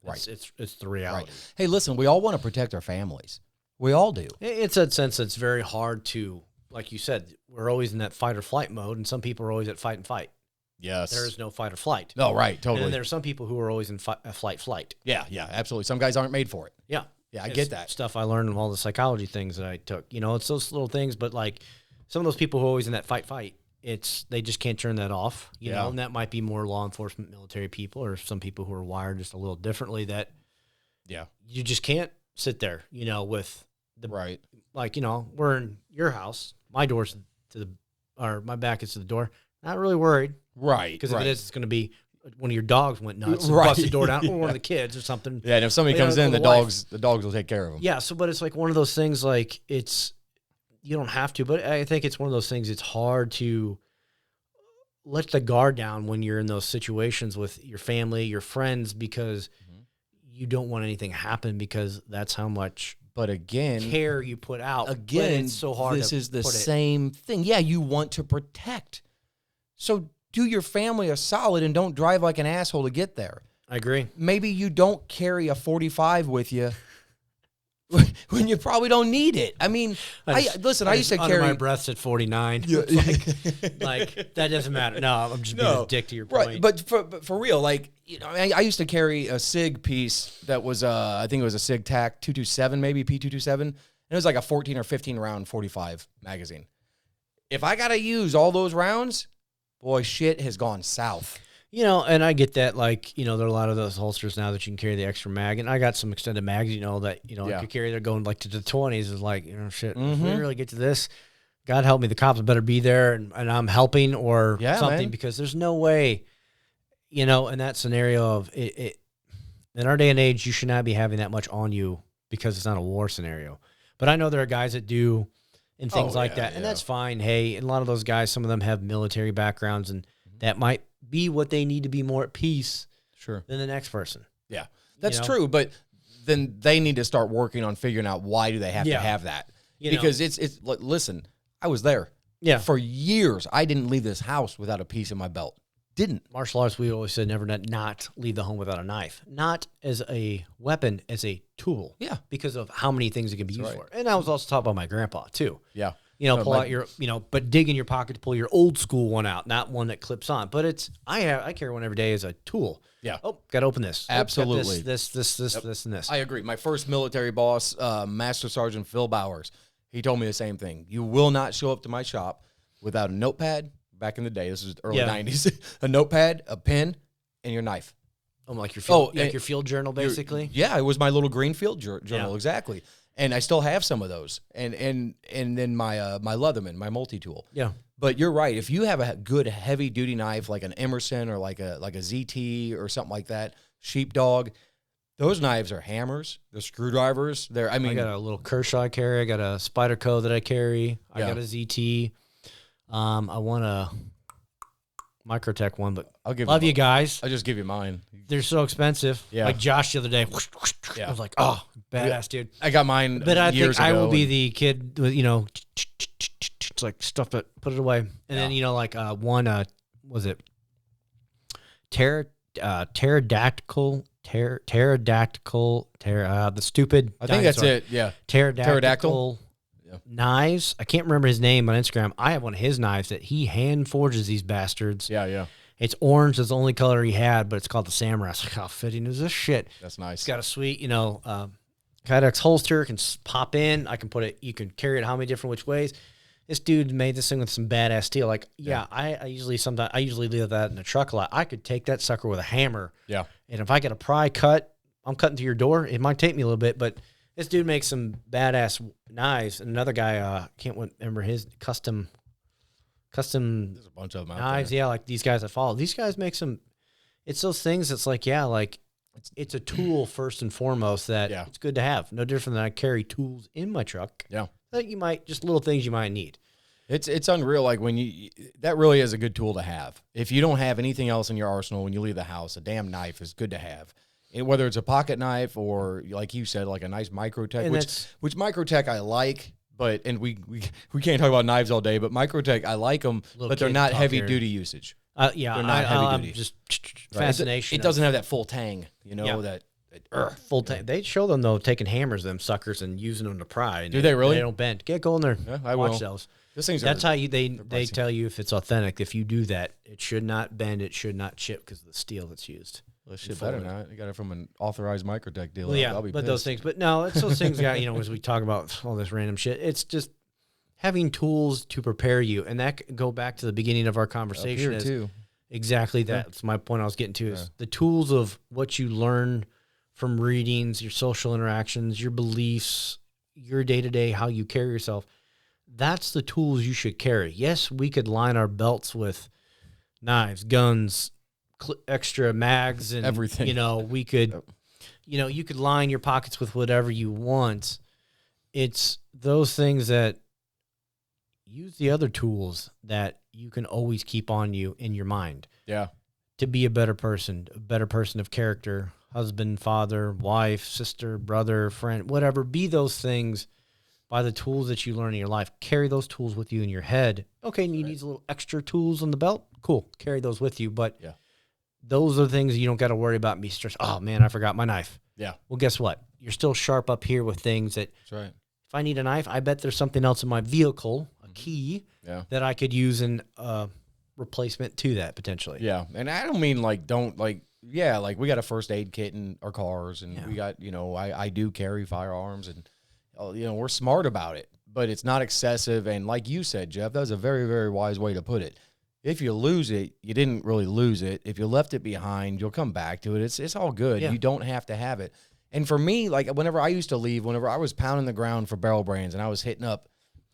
Speaker 1: Right.
Speaker 2: It's the reality.
Speaker 1: Right. Hey, listen, we all want to protect our families. We all do.
Speaker 2: It's a sense that's very hard to, like you said, we're always in that fight or flight mode, and some people are always at fight and fight.
Speaker 1: Yes.
Speaker 2: There is no fight or flight.
Speaker 1: No, right, totally.
Speaker 2: And then there's some people who are always in flight.
Speaker 1: Yeah, absolutely. Some guys aren't made for it.
Speaker 2: Yeah.
Speaker 1: Yeah, I get that.
Speaker 2: Stuff I learned in all the psychology things that I took. It's those little things, but like some of those people who are always in that fight, they just can't turn that off. You know, and that might be more law enforcement, military people, or some people who are wired just a little differently that you just can't sit there, with the
Speaker 1: right.
Speaker 2: Like, we're in your house, my door's my back is to the door. Not really worried.
Speaker 1: Right.
Speaker 2: Because if it is, it's going to be one of your dogs went nuts and
Speaker 1: right.
Speaker 2: bust the door down, or one of the kids or something.
Speaker 1: Yeah, and if somebody comes in, the dogs will take care of them.
Speaker 2: Yeah, but it's like one of those things, like you don't have to, but I think it's one of those things, it's hard to let the guard down when you're in those situations with your family, your friends, because you don't want anything to happen, because that's how much care you put out.
Speaker 1: Again,
Speaker 2: it's so hard.
Speaker 1: This is the same thing. Yeah, you want to protect. So do your family a solid and don't drive like an asshole to get there.
Speaker 2: I agree.
Speaker 1: Maybe you don't carry a 45 with you when you probably don't need it. I mean, I used to carry
Speaker 2: my breaths at 49.
Speaker 1: Yeah.
Speaker 2: like that doesn't matter. No, I'm just being a dick to your point.
Speaker 1: Right, but for real, like, I used to carry a SIG piece that was I think it was a SIG TAC 227, maybe P227, and it was like a 14 or 15 round 45 magazine. If I got to use all those rounds, boy, shit has gone south.
Speaker 2: And I get that, like, there are a lot of those holsters now that you can carry the extra mag, and I got some extended mags, that, I could carry. They're going like to the 20s. Is like, shit, if we really get to this, God help me, the cops better be there, and I'm helping or something, man. Because there's no way, in that scenario of it, in our day and age, you should not be having that much on you because it's not a war scenario. But I know there are guys that do and things like that, and that's fine. Hey, and a lot of those guys, some of them have military backgrounds, and that might be what they need to be more at peace than the next person. Yeah,
Speaker 1: that's true. But then they need to start working on figuring out why do they have to have that? Because it's listen, I was there. Yeah. For years, I didn't leave this house without a piece in my belt. Didn't.
Speaker 2: Martial arts, we always said never not leave the home without a knife. Not as a weapon, as a tool. Yeah. Because of how many things it can be used for. And I was also taught by my grandpa, too. Yeah. Pull out your, but dig in your pocket to pull your old school one out, not one that clips on. But I carry one every day as a tool. Yeah. Oh, got to open this.
Speaker 1: Absolutely.
Speaker 2: This, and this.
Speaker 1: I agree. My first military boss, Master Sergeant Phil Bowers, he told me the same thing. You will not show up to my shop without a notepad. Back in the day, this was early 90s. A notepad, a pen, and your knife.
Speaker 2: Oh, like your field, your field journal, basically.
Speaker 1: Yeah, it was my little green field journal, exactly. And I still have some of those. And then my my Leatherman, my multi-tool. Yeah. But you're right. If you have a good heavy duty knife like an Emerson or like a ZT or something like that, sheepdog, those knives are hammers. They're screwdrivers. I
Speaker 2: got a little Kershaw I carry. I got a Spyderco that I carry. I got a ZT. I want a Microtech one, but I'll love you guys.
Speaker 1: I'll just give you mine.
Speaker 2: They're so expensive. Yeah. Like Josh the other day. I was like, oh, badass, dude.
Speaker 1: I got mine
Speaker 2: but I
Speaker 1: years
Speaker 2: think
Speaker 1: ago.
Speaker 2: I will be the kid with, It's like stuff it, put it away. And then, you know, like one, was it pterodactyl, the stupid
Speaker 1: I think
Speaker 2: dinosaur.
Speaker 1: that's it. Yeah.
Speaker 2: Pterodactyl knives. I can't remember his name on Instagram. I have one of his knives that he hand forges these bastards.
Speaker 1: Yeah, yeah.
Speaker 2: It's orange. It's the only color he had, but it's called the Samurai. I was like, how fitting is this shit?
Speaker 1: That's nice.
Speaker 2: It's got a sweet, you know, Kydex holster. Can pop in. I can put it. You can carry it how many different which ways. This dude made this thing with some badass steel. Like, I usually leave that in the truck a lot. I could take that sucker with a hammer.
Speaker 1: Yeah.
Speaker 2: And if I get a pry cut, I'm cutting through your door. It might take me a little bit, but this dude makes some badass knives. And another guy, can't remember his custom. There's
Speaker 1: a bunch of them out
Speaker 2: knives.
Speaker 1: there.
Speaker 2: Yeah, like these guys that follow. These guys make some. It's those things. It's like, yeah, like it's a tool first and foremost that it's good to have. No different than I carry tools in my truck.
Speaker 1: Yeah.
Speaker 2: That you might, just little things you might need.
Speaker 1: It's unreal. Like that really is a good tool to have. If you don't have anything else in your arsenal when you leave the house, a damn knife is good to have. Whether it's a pocket knife or, like you said, like a nice Microtech, which Microtech I like, and we can't talk about knives all day, but Microtech I like them, but they're not heavy duty usage.
Speaker 2: Yeah,
Speaker 1: they're not heavy duty.
Speaker 2: Just fascination.
Speaker 1: It doesn't have that full tang, you know, that
Speaker 2: full tang. They show them though taking hammers, them suckers, and using them to pry. And
Speaker 1: do they really?
Speaker 2: They don't bend. Get going there.
Speaker 1: Yeah, I
Speaker 2: watch
Speaker 1: will.
Speaker 2: those.
Speaker 1: That's
Speaker 2: how they tell you if it's authentic. If you do that, it should not bend. It should not chip because of the steel that's used.
Speaker 1: Well, shit better not. You got it from an authorized Microtech dealer.
Speaker 2: Well, yeah, but those things. But no, it's those things. You know, as we talk about all this random shit, it's just having tools to prepare you, and that could go back to the beginning of our conversation.
Speaker 1: Up here too.
Speaker 2: Exactly that. That's my point. I was getting to is the tools of what you learn from readings, your social interactions, your beliefs, your day to day, how you carry yourself. That's the tools you should carry. Yes, we could line our belts with knives, guns, extra mags, and
Speaker 1: everything.
Speaker 2: You know, we could, you know, you could line your pockets with whatever you want. It's those things that use the other tools that you can always keep on you in your mind.
Speaker 1: Yeah.
Speaker 2: To be a better person of character, husband, father, wife, sister, brother, friend, whatever. Be those things by the tools that you learn in your life. Carry those tools with you in your head. Okay, and you need a little extra tools on the belt. Cool. Carry those with you. But those are things you don't got to worry about and be stressed. Oh, man, I forgot my knife.
Speaker 1: Yeah.
Speaker 2: Well, guess what? You're still sharp up here with things that
Speaker 1: that's right.
Speaker 2: If I need a knife, I bet there's something else in my vehicle, a key, that I could use in replacement to that potentially. Yeah.
Speaker 1: And I don't mean like, like we got a first aid kit in our cars, and we got, you know, I do carry firearms, and, you know, we're smart about it, but it's not excessive. And like you said, Jeff, that was a very, very wise way to put it. If you lose it, you didn't really lose it. If you left it behind, you'll come back to it. It's all good. Yeah. You don't have to have it. And for me, like whenever I used to leave, whenever I was pounding the ground for barrel brands and I was hitting up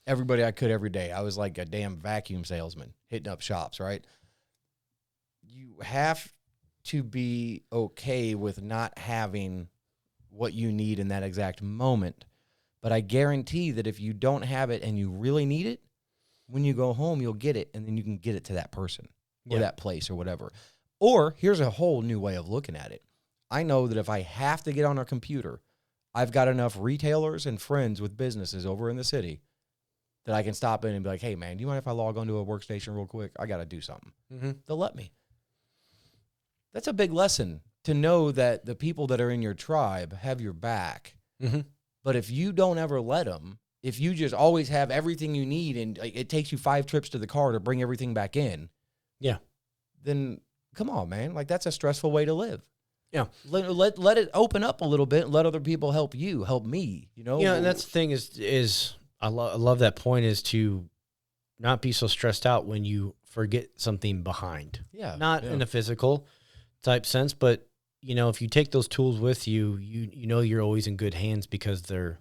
Speaker 1: everybody I could every day, I was like a damn vacuum salesman hitting up shops, right? You have to be okay with not having what you need in that exact moment. But I guarantee that if you don't have it and you really need it, when you go home, you'll get it, and then you can get it to that person or that place or whatever. Or here's a whole new way of looking at it. I know that if I have to get on a computer, I've got enough retailers and friends with businesses over in the city that I can stop in and be like, hey, man, do you mind if I log onto a workstation real quick? I got to do something. Mm-hmm. They'll let me. That's a big lesson, to know that the people that are in your tribe have your back. Mm-hmm. But if you don't ever let them, if you just always have everything you need and it takes you 5 trips to the car to bring everything back in, then come on, man. Like, that's a stressful way to live. Yeah. Let it open up a little bit and let other people help you, help me, you know?
Speaker 2: Yeah, and that's the thing is I love that point, is to not be so stressed out when you forget something behind. Yeah. Not in a physical type sense, but, you know, if you take those tools with you, you know you're always in good hands because they're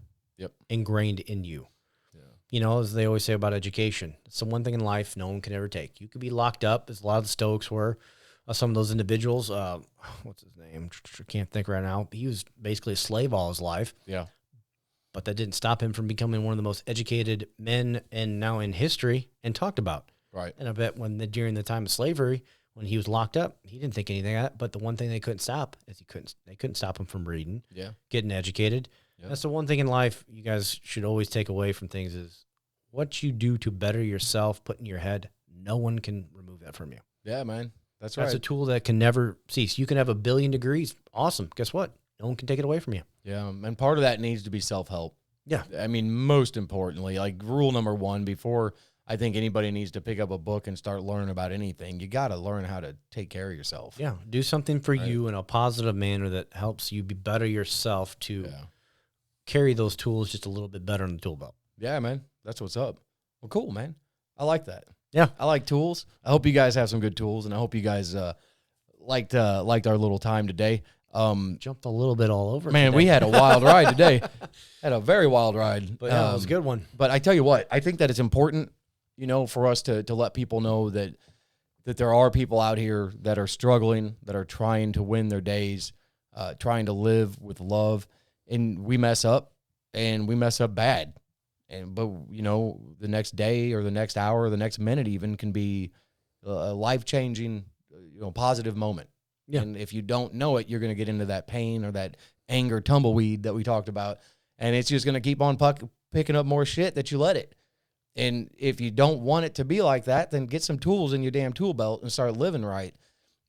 Speaker 2: ingrained in you. Yeah. You know, as they always say about education, it's the one thing in life no one can ever take. You could be locked up, as a lot of the Stoics were. Some of those individuals, what's his name? I can't think right now. He was basically a slave all his life. Yeah. But that didn't stop him from becoming one of the most educated men and now in history and talked about. Right. And I bet during the time of slavery, when he was locked up, he didn't think anything of that. But the one thing they couldn't stop is they couldn't stop him from reading, getting educated. Yeah. That's the one thing in life you guys should always take away from things is what you do to better yourself, put in your head, no one can remove that from you.
Speaker 1: Yeah, man. That's right.
Speaker 2: That's a tool that can never cease. You can have 1 billion degrees. Awesome. Guess what? No one can take it away from you.
Speaker 1: Yeah. And part of that needs to be self-help.
Speaker 2: Yeah.
Speaker 1: I mean, most importantly, like rule number 1, before I think anybody needs to pick up a book and start learning about anything, you got to learn how to take care of yourself.
Speaker 2: Yeah. Do something for you in a positive manner that helps you be better yourself to carry those tools just a little bit better in the tool belt.
Speaker 1: Yeah, man. That's what's up. Well, cool, man. I like that.
Speaker 2: Yeah.
Speaker 1: I like tools. I hope you guys have some good tools, and I hope you guys liked our little time today.
Speaker 2: Jumped a little bit all over.
Speaker 1: Man,
Speaker 2: today.
Speaker 1: we had a wild ride today. Had a very wild ride.
Speaker 2: But yeah, it was a good one.
Speaker 1: But I tell you what, I think that it's important, for us to let people know that there are people out here that are struggling, that are trying to win their days, trying to live with love, and we mess up, and we mess up bad. But the next day or the next hour or the next minute even can be a life-changing, positive moment. Yeah. And if you don't know it, you're going to get into that pain or that anger tumbleweed that we talked about, and it's just going to keep on picking up more shit that you let it. And if you don't want it to be like that, then get some tools in your damn tool belt and start living right.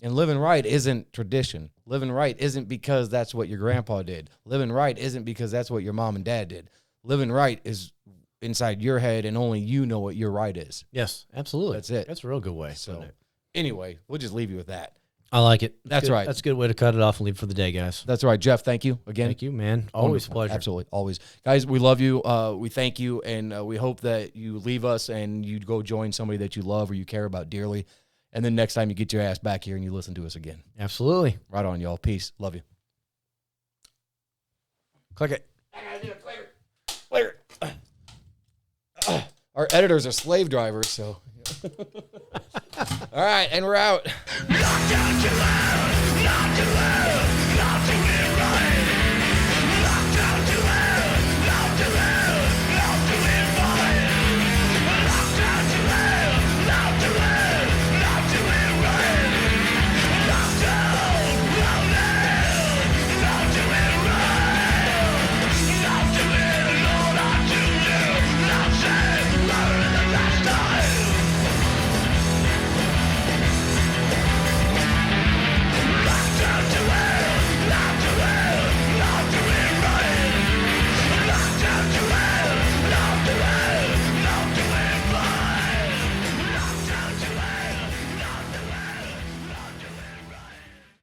Speaker 1: And living right isn't tradition. Living right isn't because that's what your grandpa did. Living right isn't because that's what your mom and dad did. Living right is inside your head, and only you know what your right is.
Speaker 2: Yes, absolutely.
Speaker 1: That's it.
Speaker 2: That's a real good way.
Speaker 1: So anyway, we'll just leave you with that.
Speaker 2: I like it.
Speaker 1: That's right.
Speaker 2: That's a good way to cut it off and leave for the day, guys.
Speaker 1: That's right. Jeff, thank you again.
Speaker 2: Thank you, man. Always a pleasure.
Speaker 1: Absolutely. Always. Guys, we love you. We thank you, and we hope that you leave us and you go join somebody that you love or you care about dearly. And then next time you get your ass back here and you listen to us again.
Speaker 2: Absolutely.
Speaker 1: Right on, y'all. Peace. Love you.
Speaker 2: Click it.
Speaker 1: I gotta do it. Clear it. Our editors are slave drivers, so. All right, and we're out. Not too loud, not too loud.